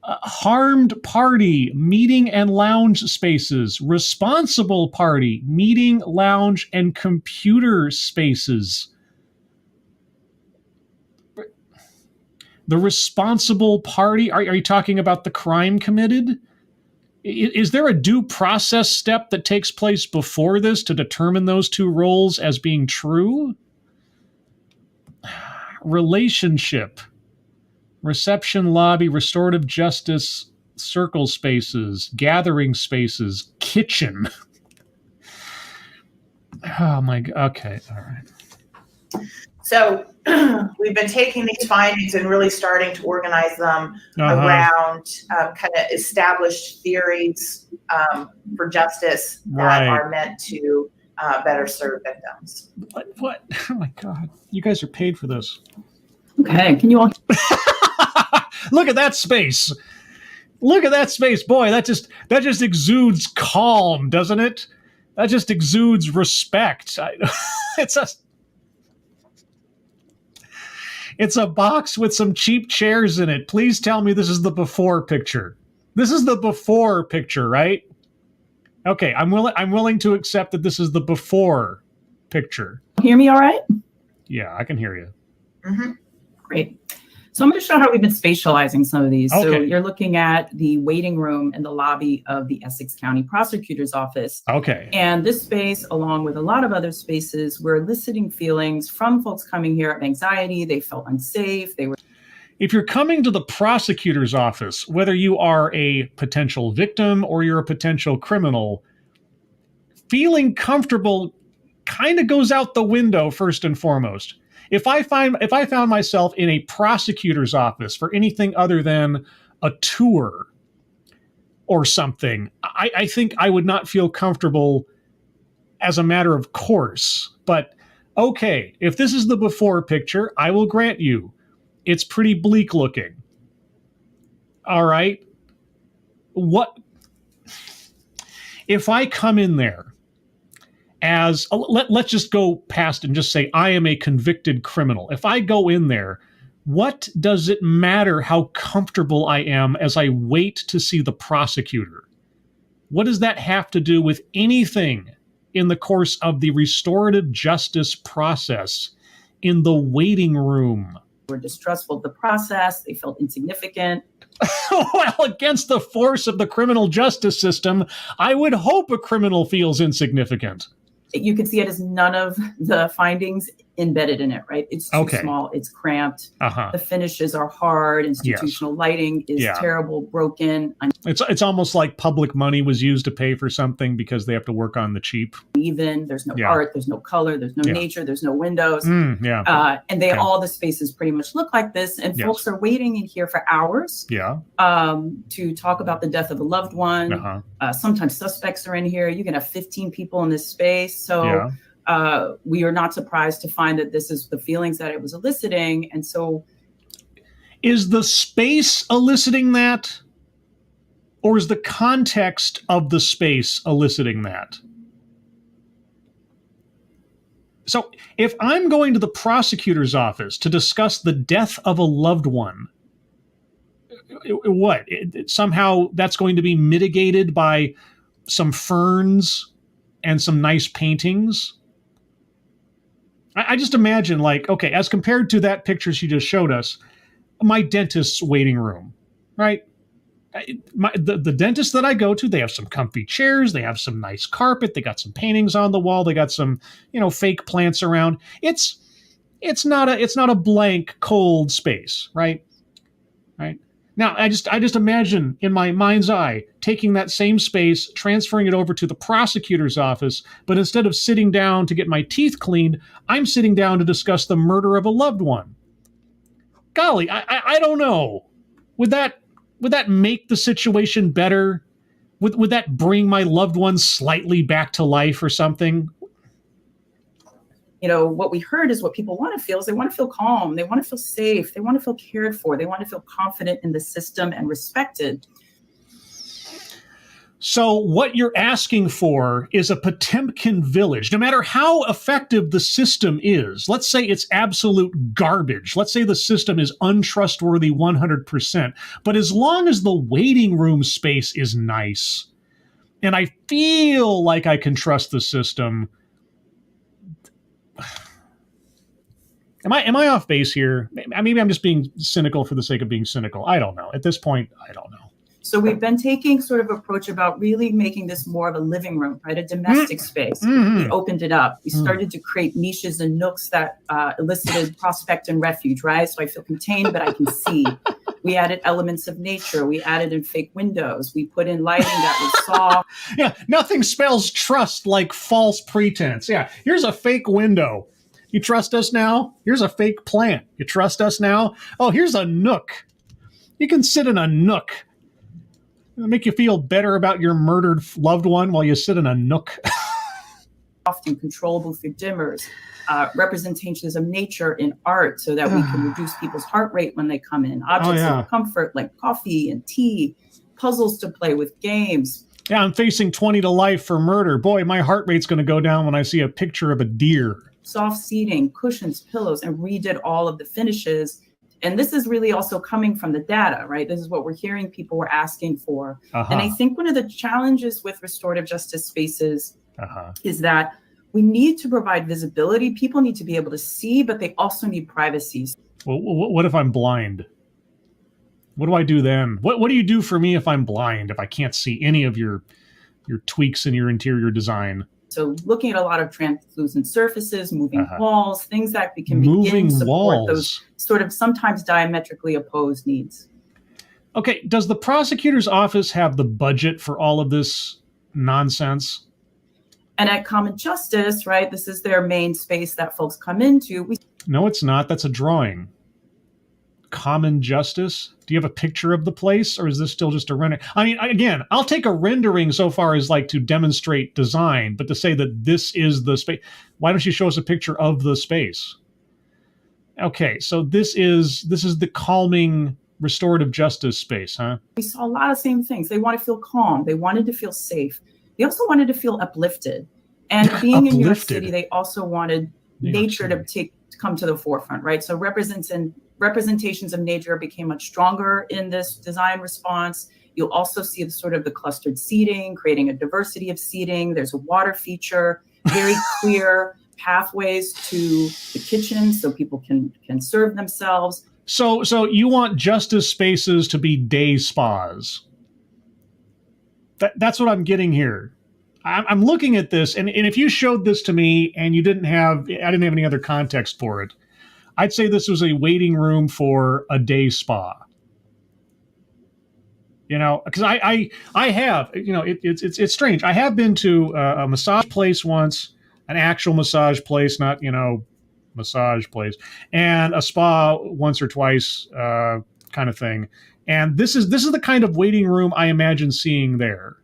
harmed party, meeting and lounge spaces, responsible party, meeting, lounge, and computer spaces. The responsible party, are you talking about the crime committed? Is there a due process step that takes place before this to determine those 2 roles as being true? Relationship. Reception lobby, restorative justice, circle spaces, gathering spaces, kitchen. Oh my God. Okay. All right. So we've been taking these findings and really starting to organize them around kind of established theories for justice that are meant to better serve victims. What? Oh my God. You guys are paid for this. Okay. Can you all... Look at that space. Look at that space. Boy, that just exudes calm, doesn't it? That just exudes respect. It's a box with some cheap chairs in it. Please tell me this is the before picture. This is the before picture, right? Okay, I'm willing to accept that this is the before picture. Hear me all right? Yeah, I can hear you. Mm-hmm. Great. So I'm going to show how we've been spatializing some of these. Okay. So you're looking at the waiting room in the lobby of the Essex County Prosecutor's Office. Okay. And this space, along with a lot of other spaces, were eliciting feelings from folks coming here of anxiety. They felt unsafe. If you're coming to the prosecutor's office, whether you are a potential victim or you're a potential criminal, feeling comfortable kind of goes out the window first and foremost. If I found myself in a prosecutor's office for anything other than a tour or something, I think I would not feel comfortable as a matter of course. But okay, if this is the before picture, I will grant you it's pretty bleak looking. All right. What if I come in there as let's just go past and just say I am a convicted criminal. If I go in there, what does it matter how comfortable I am as I wait to see the prosecutor? What does that have to do with anything in the course of the restorative justice process in the waiting room? Were distrustful of the process. They felt insignificant. Well, against the force of the criminal justice system, I would hope a criminal feels insignificant. You can see it as none of the findings embedded in it, right? It's too small. It's cramped. The finishes are hard. Institutional lighting is terrible, broken. It's almost like public money was used to pay for something because they have to work on the cheap. Even there's no art, there's no color, there's no nature, there's no windows. And all the spaces pretty much look like this. And folks are waiting in here for hours to talk about the death of a loved one. Sometimes suspects are in here. You can have 15 people in this space. So we are not surprised to find that this is the feelings that it was eliciting. And so is the space eliciting that? Or is the context of the space eliciting that? So if I'm going to the prosecutor's office to discuss the death of a loved one, somehow that's going to be mitigated by some ferns and some nice paintings? I just imagine, like, okay, as compared to that picture she just showed us, my dentist's waiting room, right? The dentist that I go to, they have some comfy chairs, they have some nice carpet, they got some paintings on the wall, they got some, fake plants around. It's not a blank, cold space, right? Right. Now, I just imagine in my mind's eye taking that same space, transferring it over to the prosecutor's office, but instead of sitting down to get my teeth cleaned, I'm sitting down to discuss the murder of a loved one. Golly, I don't know. Would that make the situation better? Would that bring my loved one slightly back to life or something? What we heard is what people want to feel is they want to feel calm. They want to feel safe. They want to feel cared for. They want to feel confident in the system and respected. So what you're asking for is a Potemkin village. No matter how effective the system is, let's say it's absolute garbage. Let's say the system is untrustworthy 100%. But as long as the waiting room space is nice, and I feel like I can trust the system, Am I off base here? Maybe I'm just being cynical for the sake of being cynical. I don't know. At this point, I don't know. So we've been taking sort of approach about really making this more of a living room, right? A domestic space. We opened it up. We started to create niches and nooks that elicited prospect and refuge, right? So I feel contained, but I can see. We added elements of nature. We added in fake windows. We put in lighting that was soft. Yeah, nothing spells trust like false pretense. Yeah, here's a fake window. You trust us now? Here's a fake plant. You trust us now? Oh, here's a nook. You can sit in a nook. It'll make you feel better about your murdered loved one while you sit in a nook. Often controllable through dimmers, representations of nature in art so that we can reduce people's heart rate when they come in. Objects of comfort like coffee and tea, puzzles to play with, games. Yeah, I'm facing 20 to life for murder. Boy, my heart rate's going to go down when I see a picture of a deer. Soft seating, cushions, pillows, and redid all of the finishes. And this is really also coming from the data, right? This is what we're hearing people were asking for. And I think one of the challenges with restorative justice spaces is that we need to provide visibility. People need to be able to see, but they also need privacy. Well, what if I'm blind? What do I do then? What do you do for me if I'm blind, if I can't see any of your tweaks in your interior design? So looking at a lot of translucent surfaces, moving walls, things that we can begin to support those sort of sometimes diametrically opposed needs. Okay, does the prosecutor's office have the budget for all of this nonsense? And at Common Justice, right, this is their main space that folks come into. No, it's not. That's a drawing. Common Justice? Do you have a picture of the place, or is this still just a render? I mean, again, I'll take a rendering so far as like to demonstrate design, but to say that this is the space, why don't you show us a picture of the space? Okay, so this is the calming restorative justice space, huh? We saw a lot of same things. They want to feel calm. They wanted to feel safe. They also wanted to feel uplifted. And being in New York City, they also wanted nature to come to the forefront, right? So representations of nature became much stronger in this design response. You'll also see the clustered seating, creating a diversity of seating. There's a water feature, very clear pathways to the kitchen so people can serve themselves. So you want justice spaces to be day spas. That's what I'm getting here. I'm looking at this, and if you showed this to me and I didn't have any other context for it, I'd say this was a waiting room for a day spa. You know, because I have, you know, it's strange. I have been to a massage place once, an actual massage place, not, you know, massage place, and a spa once or twice, kind of thing. And this is the kind of waiting room I imagine seeing there.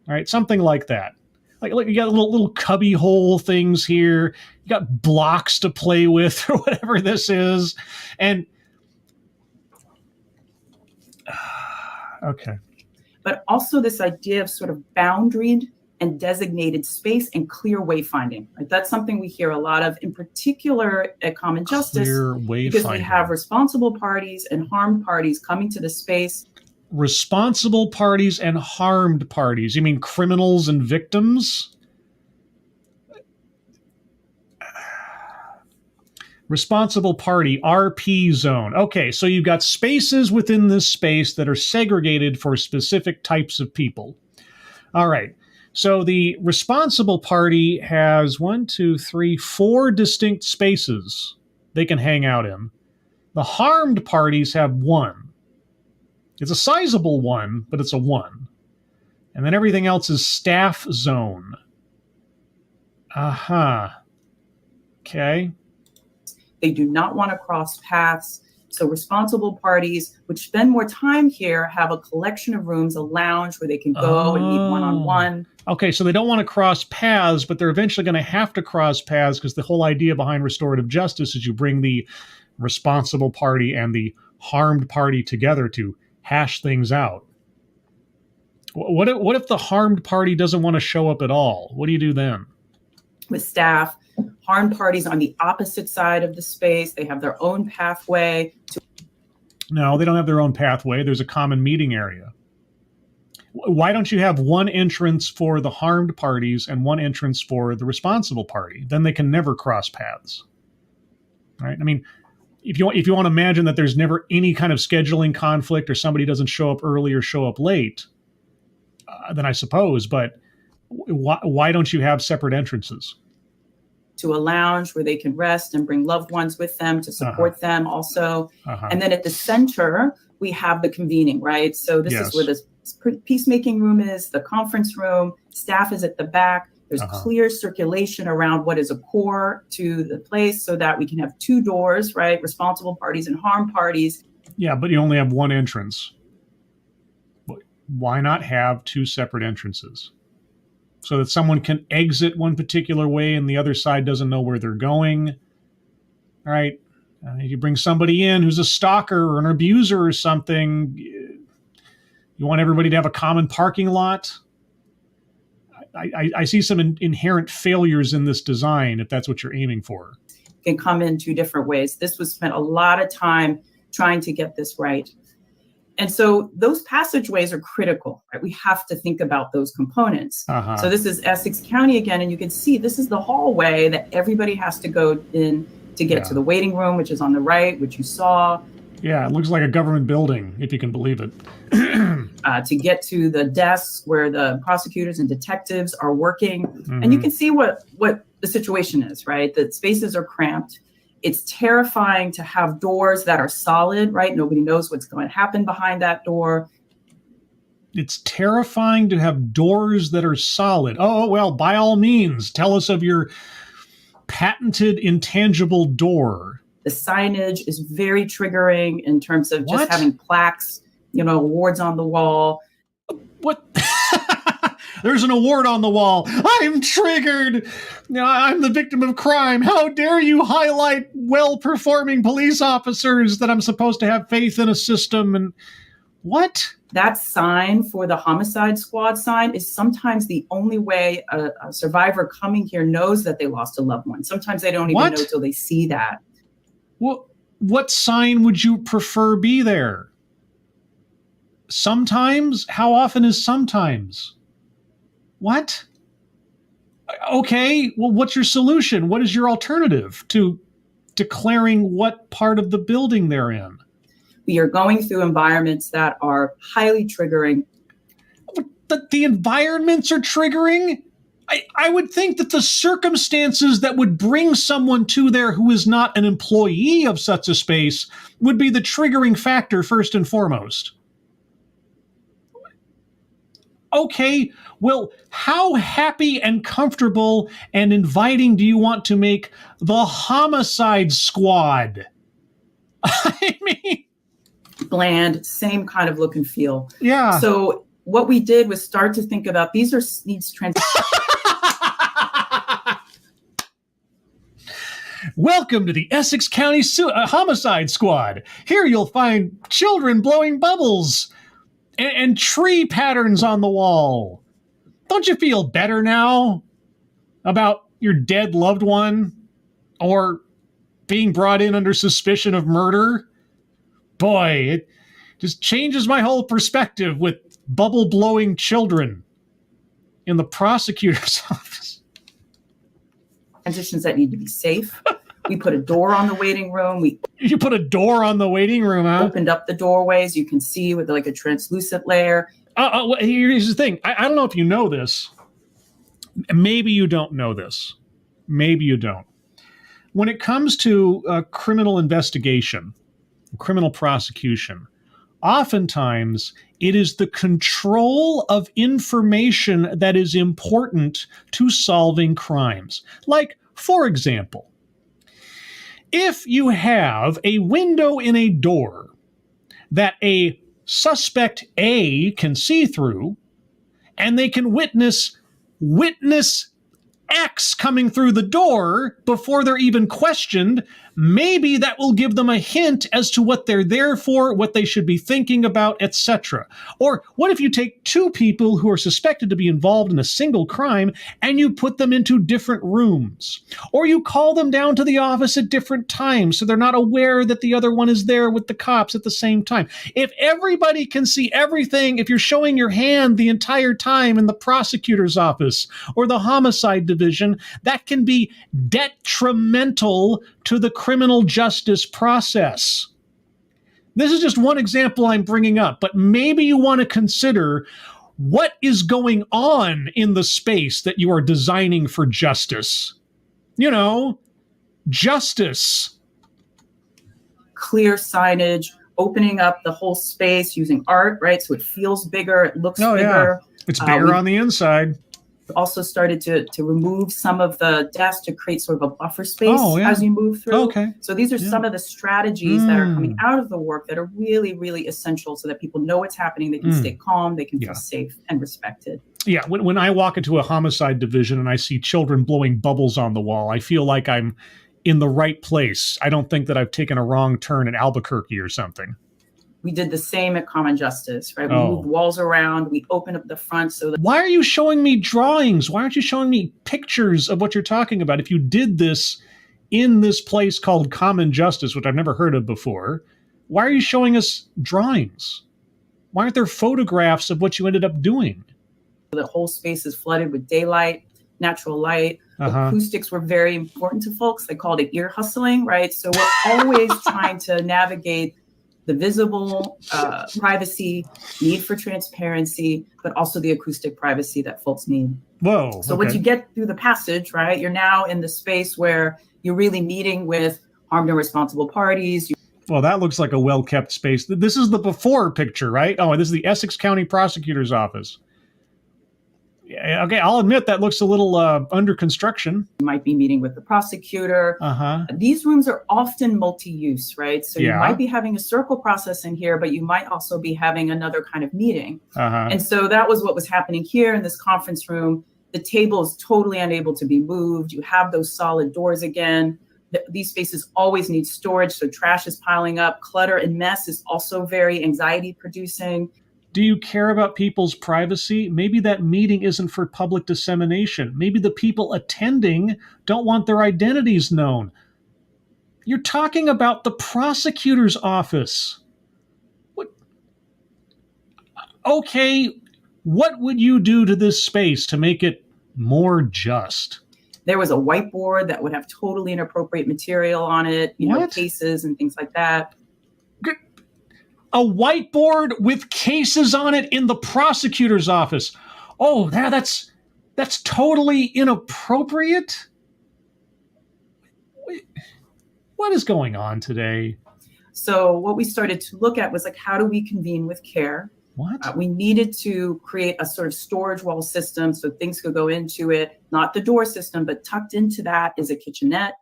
All right, something like that. Like you got little cubby hole things here. You got blocks to play with or whatever this is. And okay. But also this idea of sort of boundaried and designated space and clear wayfinding. Right? That's something we hear a lot of, in particular at Common Justice, because we have responsible parties and harmed parties coming to the space. Responsible parties and harmed parties. You mean criminals and victims? Responsible party, RP zone. Okay, so you've got spaces within this space that are segregated for specific types of people. All right, so the responsible party has 4 distinct spaces they can hang out in. The harmed parties have 1. It's a sizable one, but it's a 1. And then everything else is staff zone. Okay. They do not want to cross paths. So responsible parties, which spend more time here, have a collection of rooms, a lounge where they can go and meet one-on-one. Okay, so they don't want to cross paths, but they're eventually going to have to cross paths because the whole idea behind restorative justice is you bring the responsible party and the harmed party together to hash things out. What if the harmed party doesn't want to show up at all? What do you do then? With staff, harmed parties on the opposite side of the space, they have their own pathway. No, they don't have their own pathway. There's a common meeting area. Why don't you have one entrance for the harmed parties and one entrance for the responsible party? Then they can never cross paths. Right? I mean, if you want to imagine that there's never any kind of scheduling conflict or somebody doesn't show up early or show up late, then I suppose. But why don't you have separate entrances? To a lounge where they can rest and bring loved ones with them to support them also. And then at the center, we have the convening, right? So this is where the peacemaking room is, the conference room, staff is at the back. There's clear circulation around what is a core to the place so that we can have 2 doors, right? Responsible parties and harmed parties. Yeah, but you only have one entrance. Why not have 2 separate entrances? So that someone can exit one particular way and the other side doesn't know where they're going. All right. If you bring somebody in who's a stalker or an abuser or something, You want everybody to have a common parking lot. I see some inherent failures in this design, if that's what you're aiming for. It can come in two different ways. This was spent a lot of time trying to get this right. And so those passageways are critical, right? We have to think about those components. So this is Essex County again, and you can see this is the hallway that everybody has to go in to get to the waiting room, which is on the right, which you saw. Yeah, it looks like a government building, if you can believe it. To get to the desks where the prosecutors and detectives are working. And you can see what the situation is, right? The spaces are cramped. It's terrifying to have doors that are solid, right? Nobody knows what's going to happen behind that door. It's terrifying to have doors that are solid. Oh, well, by all means, tell us of your patented intangible door. The signage is very triggering in terms of just having plaques, awards on the wall. What? There's an award on the wall. I'm triggered. I'm the victim of crime. How dare you highlight well-performing police officers that I'm supposed to have faith in a system? And what? That sign for the homicide squad sign is sometimes the only way a survivor coming here knows that they lost a loved one. Sometimes they don't even know until they see that. What sign would you prefer be there? Sometimes? How often is sometimes? What? Okay, well, what's your solution? What is your alternative to declaring what part of the building they're in? We are going through environments that are highly triggering. The environments are triggering? I would think that the circumstances that would bring someone to there who is not an employee of such a space would be the triggering factor first and foremost. Okay, well, how happy and comfortable and inviting do you want to make the homicide squad? I mean, bland, same kind of look and feel. Yeah. So what we did was start to think about these Welcome to the Essex County Homicide Squad. Here you'll find children blowing bubbles and tree patterns on the wall. Don't you feel better now about your dead loved one or being brought in under suspicion of murder? Boy, it just changes my whole perspective with bubble-blowing children in the prosecutor's office. Transitions that need to be safe. We put a door on the waiting room. You put a door on the waiting room, huh? Opened up the doorways. You can see with like a translucent layer. Here's the thing. I don't know if you know this. Maybe you don't know this. Maybe you don't. When it comes to criminal investigation, criminal prosecution, oftentimes it is the control of information that is important to solving crimes. Like, for example, if you have a window in a door that a suspect A can see through, and they can witness X coming through the door before they're even questioned, maybe that will give them a hint as to what they're there for, what they should be thinking about, etc. Or what if you take two people who are suspected to be involved in a single crime and you put them into different rooms? Or you call them down to the office at different times so they're not aware that the other one is there with the cops at the same time. If everybody can see everything, if you're showing your hand the entire time in the prosecutor's office or the homicide division, that can be detrimental to the criminal justice process. This is just one example I'm bringing up, but maybe you want to consider what is going on in the space that you are designing for justice. Justice. Clear signage, opening up the whole space using art, right? So it feels bigger, it looks bigger. Yeah. It's bigger on the inside. Also started to remove some of the desks to create sort of a buffer space as you move through. Okay. So these are some of the strategies that are coming out of the work that are really, really essential so that people know what's happening. They can stay calm. They can feel safe and respected. Yeah. When I walk into a homicide division and I see children blowing bubbles on the wall, I feel like I'm in the right place. I don't think that I've taken a wrong turn in Albuquerque or something. We did the same at Common Justice, right? We moved walls around, we opened up the front so that... Why are you showing me drawings? Why aren't you showing me pictures of what you're talking about? If you did this in this place called Common Justice, which I've never heard of before, why are you showing us drawings? Why aren't there photographs of what you ended up doing? The whole space is flooded with daylight, natural light. Acoustics were very important to folks. They called it ear hustling, right? So we're always trying to navigate the visible privacy, need for transparency, but also the acoustic privacy that folks need. Whoa. So once you get through the passage, right, you're now in the space where you're really meeting with harmed and responsible parties. Well, that looks like a well-kept space. This is the before picture, right? Oh, and this is the Essex County Prosecutor's Office. Yeah, okay, I'll admit that looks a little under construction. You might be meeting with the prosecutor. These rooms are often multi-use, right? So you might be having a circle process in here, but you might also be having another kind of meeting. And so that was what was happening here in this conference room. The table is totally unable to be moved. You have those solid doors again. These spaces always need storage, so trash is piling up. Clutter and mess is also very anxiety producing. Do you care about people's privacy? Maybe that meeting isn't for public dissemination. Maybe the people attending don't want their identities known. You're talking about the prosecutor's office. What? Okay, what would you do to this space to make it more just? There was a whiteboard that would have totally inappropriate material on it, you know, cases and things like that. A whiteboard with cases on it in the prosecutor's office. Oh, that's totally inappropriate. What is going on today? So what we started to look at was like, how do we convene with care? What? We needed to create a sort of storage wall system so things could go into it, not the door system, but tucked into that is a kitchenette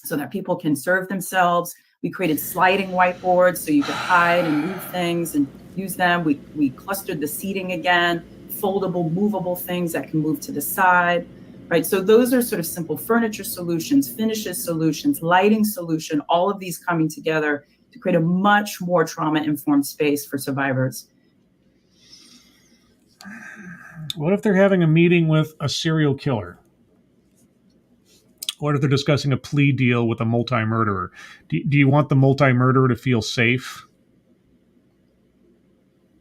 so that people can serve themselves. We created sliding whiteboards so you could hide and move things and use them. We clustered the seating again, foldable, movable things that can move to the side, right? So those are sort of simple furniture solutions, finishes solutions, lighting solution, all of these coming together to create a much more trauma-informed space for survivors. What if they're having a meeting with a serial killer? What if they're discussing a plea deal with a multi-murderer? Do you want the multi-murderer to feel safe?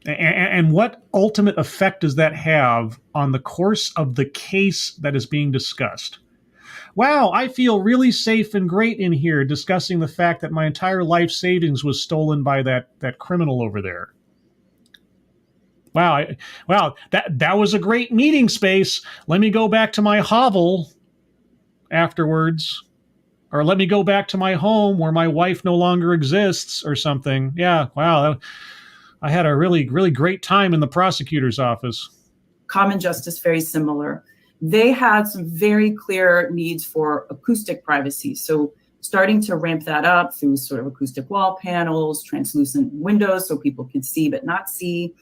And what ultimate effect does that have on the course of the case that is being discussed? Wow, I feel really safe and great in here discussing the fact that my entire life savings was stolen by that criminal over there. Wow, that was a great meeting space. Let me go back to my hovel afterwards, or let me go back to my home where my wife no longer exists or something. Yeah, wow, I had a really, really great time in the prosecutor's office. Common Justice, very similar. They had some very clear needs for acoustic privacy. So starting to ramp that up through sort of acoustic wall panels, translucent windows so people could see but not see.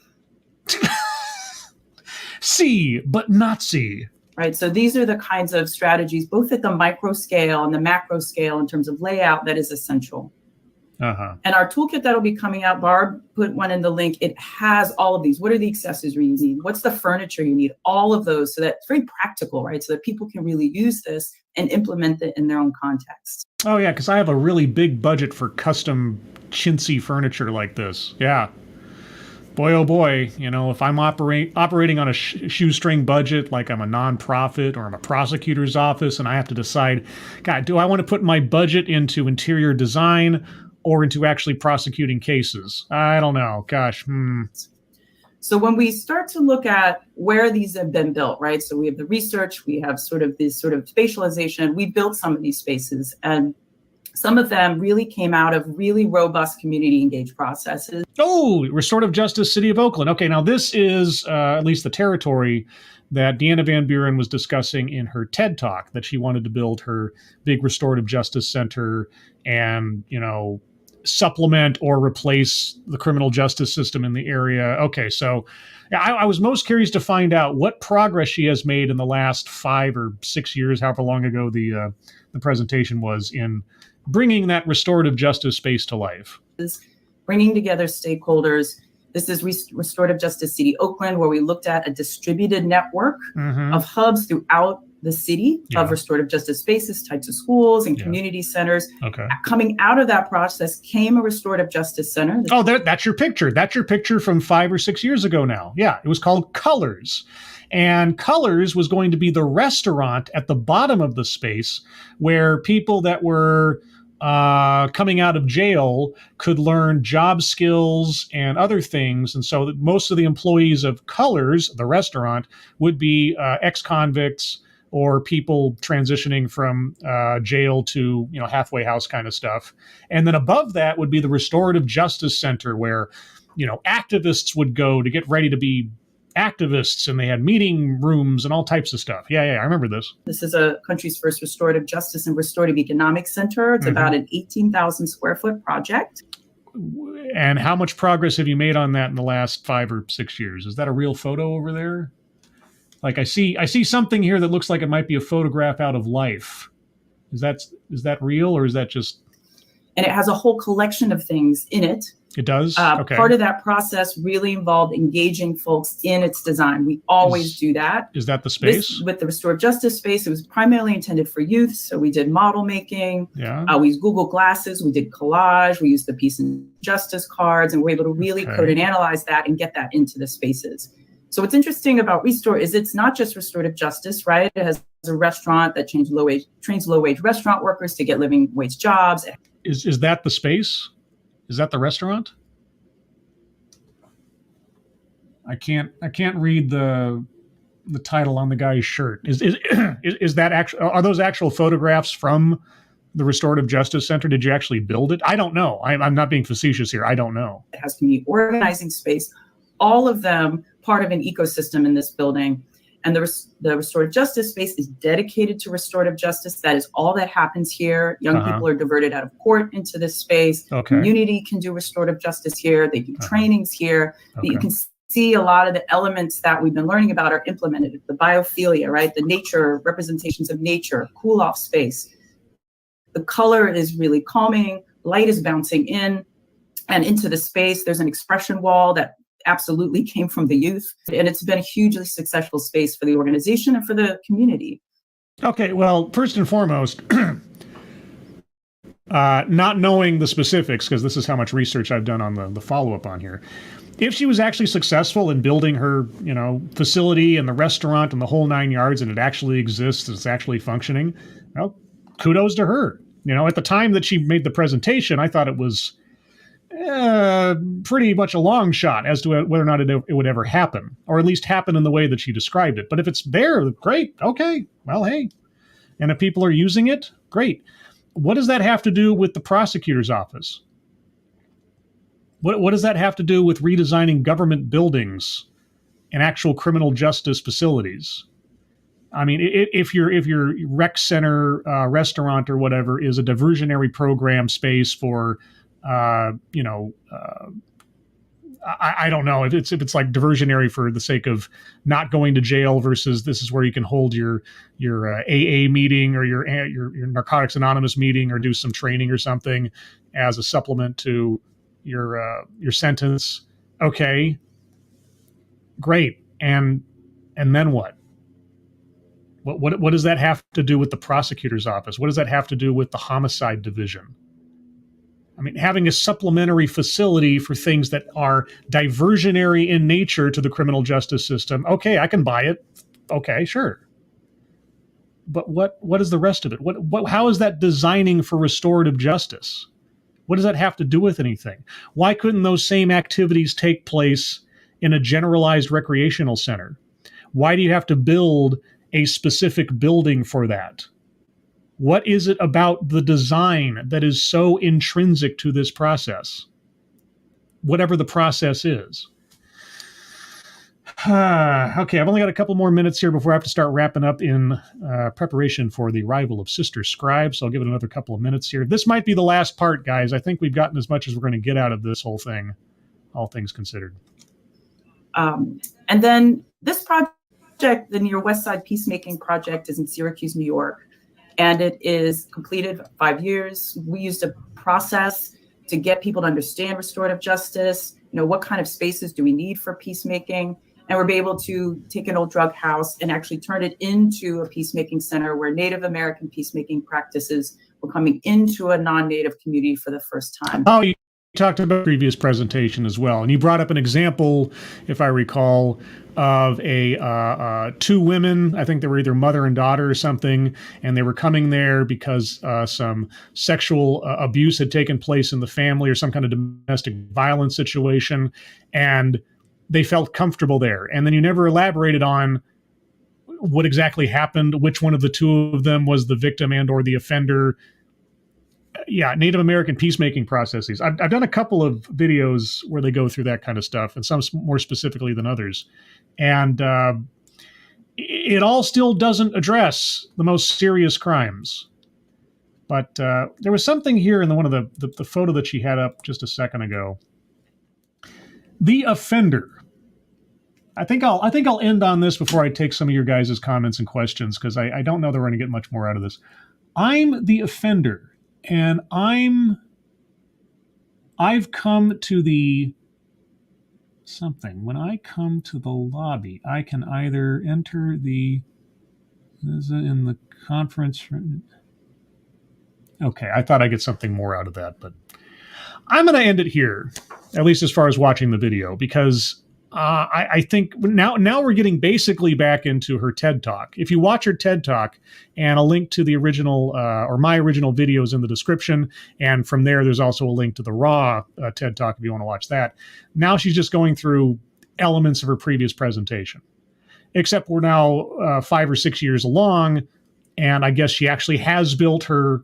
See, but not see. Right. So these are the kinds of strategies, both at the micro scale and the macro scale in terms of layout, that is essential. And our toolkit that'll be coming out, Barb put one in the link. It has all of these. What are the accessories you need? What's the furniture you need? All of those, so that it's very practical, right? So that people can really use this and implement it in their own context. Oh yeah, because I have a really big budget for custom chintzy furniture like this. Yeah. Boy, oh boy, you know, if I'm operating on a shoestring budget, like I'm a nonprofit or I'm a prosecutor's office, and I have to decide, God, do I want to put my budget into interior design or into actually prosecuting cases? I don't know. Gosh. So when we start to look at where these have been built, right? So we have the research, we have sort of this sort of spatialization. We built some of these spaces, and some of them really came out of really robust community engaged processes. Oh, Restorative Justice, City of Oakland. Okay, now this is at least the territory that Deanna Van Buren was discussing in her TED Talk, that she wanted to build her big restorative justice center and, you know, supplement or replace the criminal justice system in the area. Okay, so I was most curious to find out what progress she has made in the last 5 or 6 years, however long ago the presentation was, in bringing that restorative justice space to life. We're bringing together stakeholders. This is Restorative Justice City Oakland, where we looked at a distributed network of hubs throughout the city of restorative justice spaces, types of schools and community centers. Coming out of that process came a restorative justice center. Oh, that's your picture. That's your picture from 5 or 6 years ago now. Yeah, it was called Colors. And Colors was going to be the restaurant at the bottom of the space where people that were coming out of jail could learn job skills and other things. And so most of the employees of Colors, the restaurant, would be ex-convicts or people transitioning from jail to, halfway house kind of stuff. And then above that would be the Restorative Justice Center where, activists would go to get ready to be activists, and they had meeting rooms and all types of stuff. Yeah, I remember this. This is a country's first restorative justice and restorative economics center. It's about an 18,000 square foot project. And how much progress have you made on that in the last 5 or 6 years? Is that a real photo over there? Like I see something here that looks like it might be a photograph out of life. Is that real, or is that just? And it has a whole collection of things in it. It does? Okay. Part of that process really involved engaging folks in its design. We always do that. Is that the space? With the restorative justice space, it was primarily intended for youth. So we did model making. Yeah. We used Google Glasses. We did collage. We used the Peace and Justice cards. And we're able to really code and analyze that and get that into the spaces. So what's interesting about Restore is it's not just restorative justice, right? It has a restaurant that trains low-wage restaurant workers to get living wage jobs. Is that the space? Is that the restaurant? I can't read the title on the guy's shirt. Is that actual? Are those actual photographs from the Restorative Justice Center? Did you actually build it? I don't know. I'm not being facetious here. I don't know. It has community organizing space. All of them part of an ecosystem in this building. And the restorative justice space is dedicated to restorative justice. That is all that happens here. Young people are diverted out of court into this space. Community can do restorative justice here. They do trainings here. You can see a lot of the elements that we've been learning about are implemented. The biophilia, right? The nature, representations of nature, cool off space. The color is really calming. Light is bouncing in and into the space. There's an expression wall that absolutely came from the youth. And it's been a hugely successful space for the organization and for the community. Okay, well, first and foremost, not knowing the specifics, because this is how much research I've done on the follow-up on here. If she was actually successful in building her, facility and the restaurant and the whole 9 yards, and it actually exists, it's actually functioning, well, kudos to her. At the time that she made the presentation, I thought it was pretty much a long shot as to whether or not it would ever happen, or at least happen in the way that she described it. But if it's there, great. Okay. Well, hey. And if people are using it, great. What does that have to do with the prosecutor's office? What does that have to do with redesigning government buildings and actual criminal justice facilities? I mean, if your rec center restaurant or whatever is a diversionary program space for I don't know if it's like diversionary for the sake of not going to jail versus this is where you can hold your AA meeting or your Narcotics Anonymous meeting or do some training or something as a supplement to your sentence. Okay, great. And then what? What does that have to do with the prosecutor's office? What does that have to do with the homicide division? I mean, having a supplementary facility for things that are diversionary in nature to the criminal justice system. Okay, I can buy it. Okay, sure. But what is the rest of it? How is that designing for restorative justice? What does that have to do with anything? Why couldn't those same activities take place in a generalized recreational center? Why do you have to build a specific building for that? What is it about the design that is so intrinsic to this process? Whatever the process is. Okay, I've only got a couple more minutes here before I have to start wrapping up in preparation for the arrival of Sister Scribe, so I'll give it another couple of minutes here. This might be the last part, guys. I think we've gotten as much as we're going to get out of this whole thing, all things considered. And then this project, the Near West Side Peacemaking Project, is in Syracuse, New York. And it is completed 5 years. We used a process to get people to understand restorative justice. What kind of spaces do we need for peacemaking? And we're able to take an old drug house and actually turn it into a peacemaking center where Native American peacemaking practices were coming into a non-Native community for the first time. Oh, you talked about previous presentation as well. And you brought up an example, if I recall, of two women. I think they were either mother and daughter or something. And they were coming there because some sexual abuse had taken place in the family or some kind of domestic violence situation. And they felt comfortable there. And then you never elaborated on what exactly happened, which one of the two of them was the victim and or the offender. Yeah, Native American peacemaking processes. I've done a couple of videos where they go through that kind of stuff, and some more specifically than others. And it all still doesn't address the most serious crimes. But there was something here in one of the photo that she had up just a second ago. The offender. I think I'll end on this before I take some of your guys' comments and questions, because I don't know that we're going to get much more out of this. I'm the offender, and I've come to the something. When I come to the lobby, I can either enter in the conference room. Okay, I thought I'd get something more out of that, but I'm going to end it here, at least as far as watching the video, because I think now we're getting basically back into her TED Talk. If you watch her TED Talk, and a link to the original or my original videos in the description, and from there's also a link to the raw TED Talk if you want to watch that. Now she's just going through elements of her previous presentation, except we're now 5 or 6 years along, and I guess she actually has built her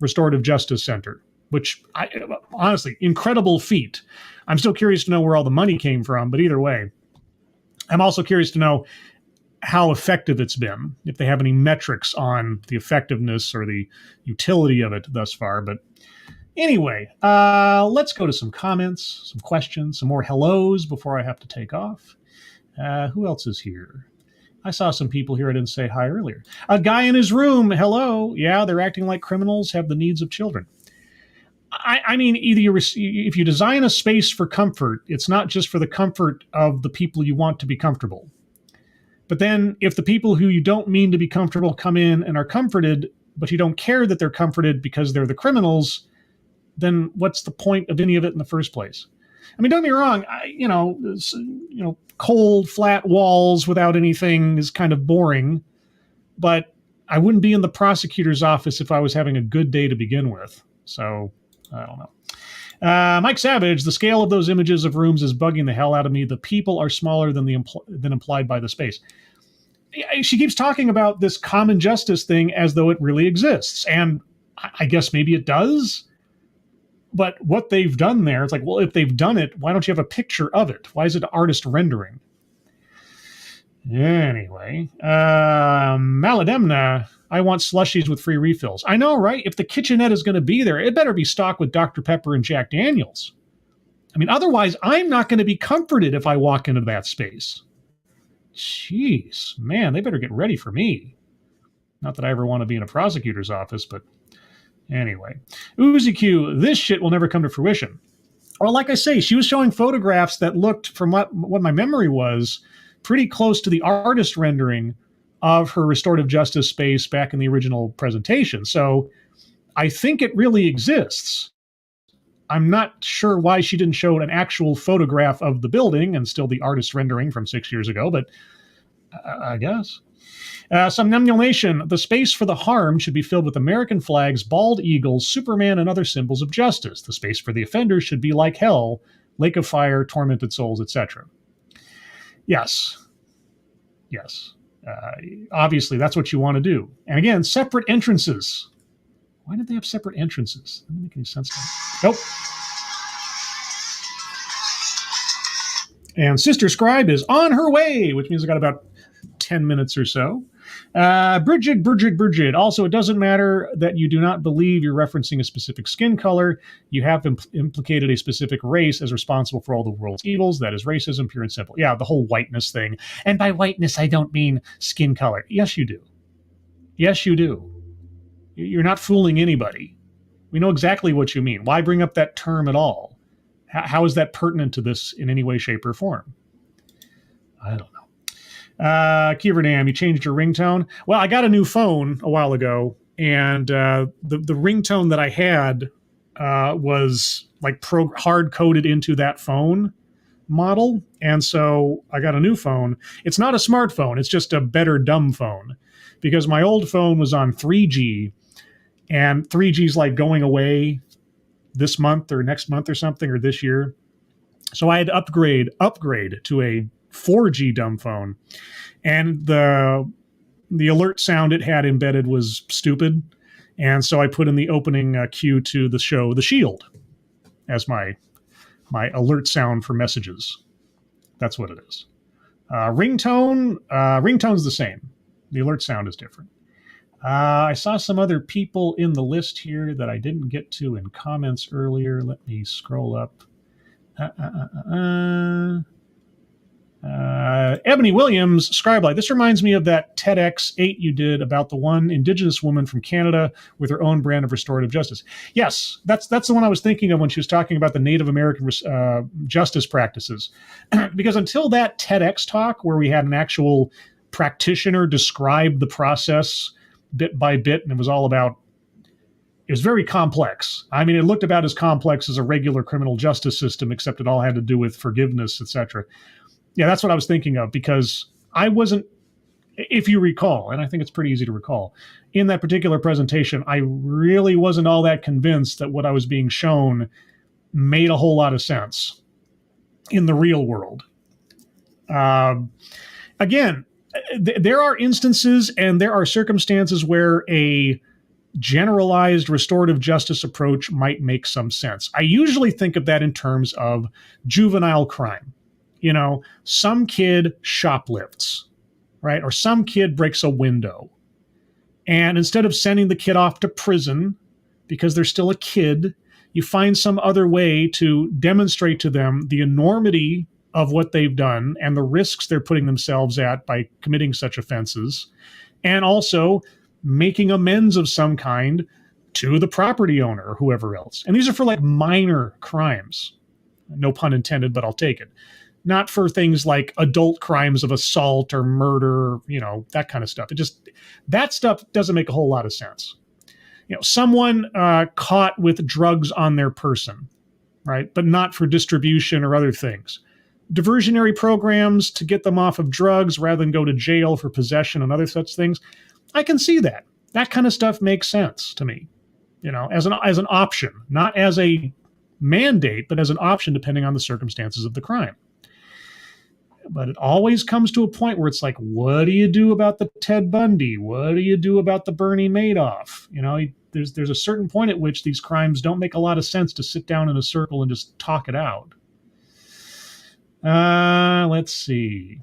Restorative Justice Center, which honestly, incredible feat. I'm still curious to know where all the money came from, but either way, I'm also curious to know how effective it's been, if they have any metrics on the effectiveness or the utility of it thus far. But anyway, let's go to some comments, some questions, some more hellos before I have to take off. Who else is here? I saw some people here I didn't say hi earlier. A guy in his room, hello. Yeah, they're acting like criminals, have the needs of children. I mean, if you design a space for comfort, it's not just for the comfort of the people you want to be comfortable. But then if the people who you don't mean to be comfortable come in and are comforted, but you don't care that they're comforted because they're the criminals, then what's the point of any of it in the first place? I mean, don't get me wrong, cold, flat walls without anything is kind of boring, but I wouldn't be in the prosecutor's office if I was having a good day to begin with. So I don't know. Mike Savage, the scale of those images of rooms is bugging the hell out of me. The people are smaller than than implied by the space. She keeps talking about this common justice thing as though it really exists. And I guess maybe it does. But what they've done there, it's like, well, if they've done it, why don't you have a picture of it? Why is it artist rendering? Anyway, Malademna, I want slushies with free refills. I know, right? If the kitchenette is going to be there, it better be stocked with Dr. Pepper and Jack Daniels. I mean, otherwise, I'm not going to be comforted if I walk into that space. Jeez, man, they better get ready for me. Not that I ever want to be in a prosecutor's office, but anyway. Uzi Q, this shit will never come to fruition. Well, like I say, she was showing photographs that looked, from what my memory was, pretty close to the artist rendering of her restorative justice space back in the original presentation. So I think it really exists. I'm not sure why she didn't show an actual photograph of the building and still the artist rendering from 6 years ago, but I guess. Somnambular Nation, the space for the harm should be filled with American flags, bald eagles, Superman, and other symbols of justice. The space for the offenders should be like hell, lake of fire, tormented souls, etc. Yes. Obviously, that's what you want to do. And again, separate entrances. Why did they have separate entrances? That doesn't make any sense to me. Nope. And Sister Scribe is on her way, which means I got about 10 minutes or so. Bridget. Also, it doesn't matter that you do not believe you're referencing a specific skin color. You have implicated a specific race as responsible for all the world's evils. That is racism, pure and simple. Yeah, the whole whiteness thing. And by whiteness, I don't mean skin color. Yes, you do. Yes, you do. You're not fooling anybody. We know exactly what you mean. Why bring up that term at all? How is that pertinent to this in any way, shape, or form? I don't know. Kieverdam, you changed your ringtone? Well, I got a new phone a while ago, and the ringtone that I had was like hard-coded into that phone model. And so I got a new phone. It's not a smartphone. It's just a better dumb phone, because my old phone was on 3G, and 3G's like going away this month or next month or something, or this year. So I had to upgrade to a 4G dumb phone. And the alert sound it had embedded was stupid. And so I put in the opening cue to the show The Shield as my alert sound for messages. That's what it is. Ringtone's the same. The alert sound is different. I saw some other people in the list here that I didn't get to in comments earlier. Let me scroll up. Ebony Williams, Scribelight. This reminds me of that TEDx8 you did about the one Indigenous woman from Canada with her own brand of restorative justice. Yes, that's the one I was thinking of when she was talking about the Native American justice practices. Because until that TEDx talk, where we had an actual practitioner describe the process bit by bit, and it was very complex. I mean, it looked about as complex as a regular criminal justice system, except it all had to do with forgiveness, etc. Yeah, that's what I was thinking of, because I wasn't, if you recall, and I think it's pretty easy to recall, in that particular presentation, I really wasn't all that convinced that what I was being shown made a whole lot of sense in the real world. Again, there are instances and there are circumstances where a generalized restorative justice approach might make some sense. I usually think of that in terms of juvenile crime. You know, some kid shoplifts, right? Or some kid breaks a window. And instead of sending the kid off to prison because they're still a kid, you find some other way to demonstrate to them the enormity of what they've done and the risks they're putting themselves at by committing such offenses, and also making amends of some kind to the property owner or whoever else. And these are for like minor crimes. No pun intended, but I'll take it. Not for things like adult crimes of assault or murder, you know, that kind of stuff. That stuff doesn't make a whole lot of sense. You know, someone caught with drugs on their person, right? But not for distribution or other things. Diversionary programs to get them off of drugs rather than go to jail for possession and other such things. I can see that. That kind of stuff makes sense to me, you know, as an option, not as a mandate, but as an option depending on the circumstances of the crime. But it always comes to a point where it's like, what do you do about the Ted Bundy? What do you do about the Bernie Madoff? You know, there's a certain point at which these crimes don't make a lot of sense to sit down in a circle and just talk it out. Let's see.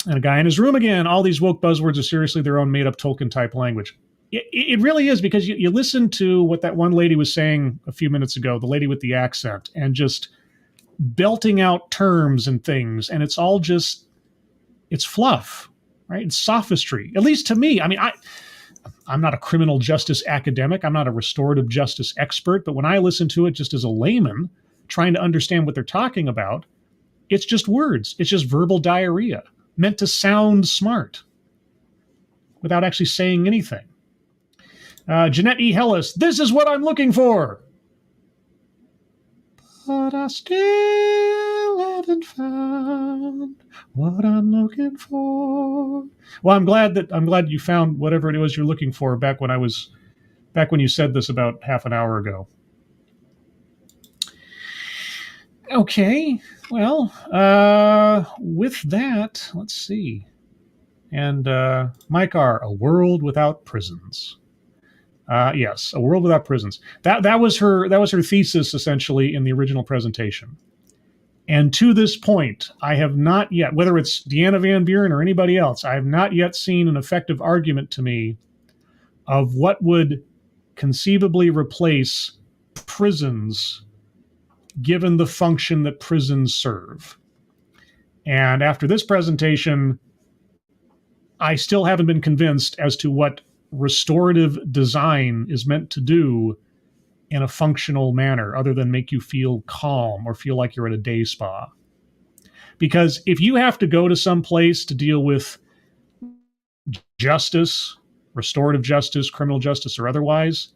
And a guy in his room again. All these woke buzzwords are seriously their own made-up Tolkien-type language. It really is, because you listen to what that one lady was saying a few minutes ago, the lady with the accent, and just belting out terms and things, and it's all just, it's fluff, right? It's sophistry, at least to me. I mean, I'm not a criminal justice academic. I'm not a restorative justice expert, but when I listen to it just as a layman trying to understand what they're talking about, it's just words. It's just verbal diarrhea meant to sound smart without actually saying anything. Jeanette E. Hellis, this is what I'm looking for. But I still haven't found what I'm looking for. Well, I'm glad you found whatever it was you're looking for back when you said this about half an hour ago. Okay, well, with that, let's see. And Mike R., A World Without Prisons. Yes, A World Without Prisons. That was her thesis, essentially, in the original presentation. And to this point, I have not yet, whether it's Deanna Van Buren or anybody else, I have not yet seen an effective argument to me of what would conceivably replace prisons given the function that prisons serve. And after this presentation, I still haven't been convinced as to what restorative design is meant to do in a functional manner other than make you feel calm or feel like you're at a day spa. Because if you have to go to some place to deal with justice, restorative justice, criminal justice, or otherwise,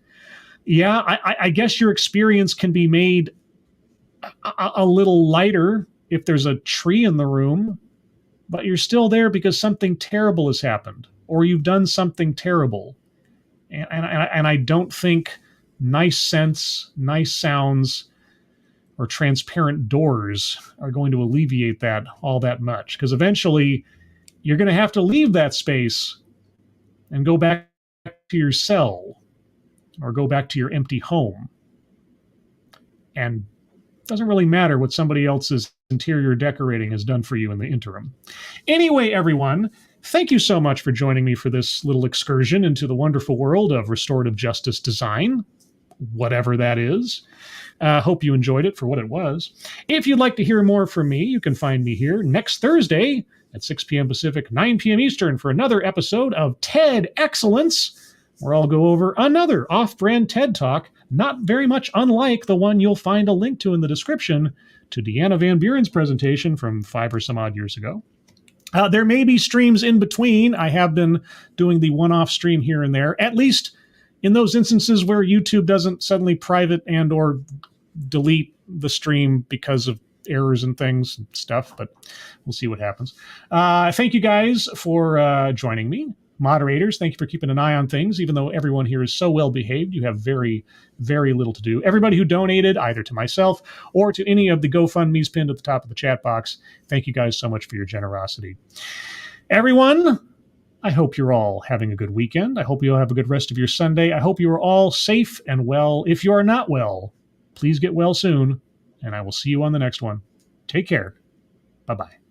yeah, I guess your experience can be made a little lighter if there's a tree in the room, but you're still there because something terrible has happened or you've done something terrible. And I don't think nice scents, nice sounds, or transparent doors are going to alleviate that all that much, because eventually you're going to have to leave that space and go back to your cell or go back to your empty home. And it doesn't really matter what somebody else's interior decorating has done for you in the interim. Anyway, everyone, thank you so much for joining me for this little excursion into the wonderful world of restorative justice design, whatever that is. Hope you enjoyed it for what it was. If you'd like to hear more from me, you can find me here next Thursday at 6 p.m. Pacific, 9 p.m. Eastern for another episode of TEDXcellence, where I'll go over another off-brand TED Talk, not very much unlike the one you'll find a link to in the description to Deanna Van Buren's presentation from 5 or some odd years ago. There may be streams in between. I have been doing the one-off stream here and there, at least in those instances where YouTube doesn't suddenly private and or delete the stream because of errors and things and stuff, but we'll see what happens. Thank you guys for joining me. Moderators, thank you for keeping an eye on things. Even though everyone here is so well behaved, you have very, very little to do. Everybody who donated, either to myself or to any of the GoFundMe's pinned at the top of the chat box, thank you guys so much for your generosity. Everyone, I hope you're all having a good weekend. I hope you all have a good rest of your Sunday. I hope you are all safe and well. If you are not well, please get well soon, and I will see you on the next one. Take care. Bye-bye.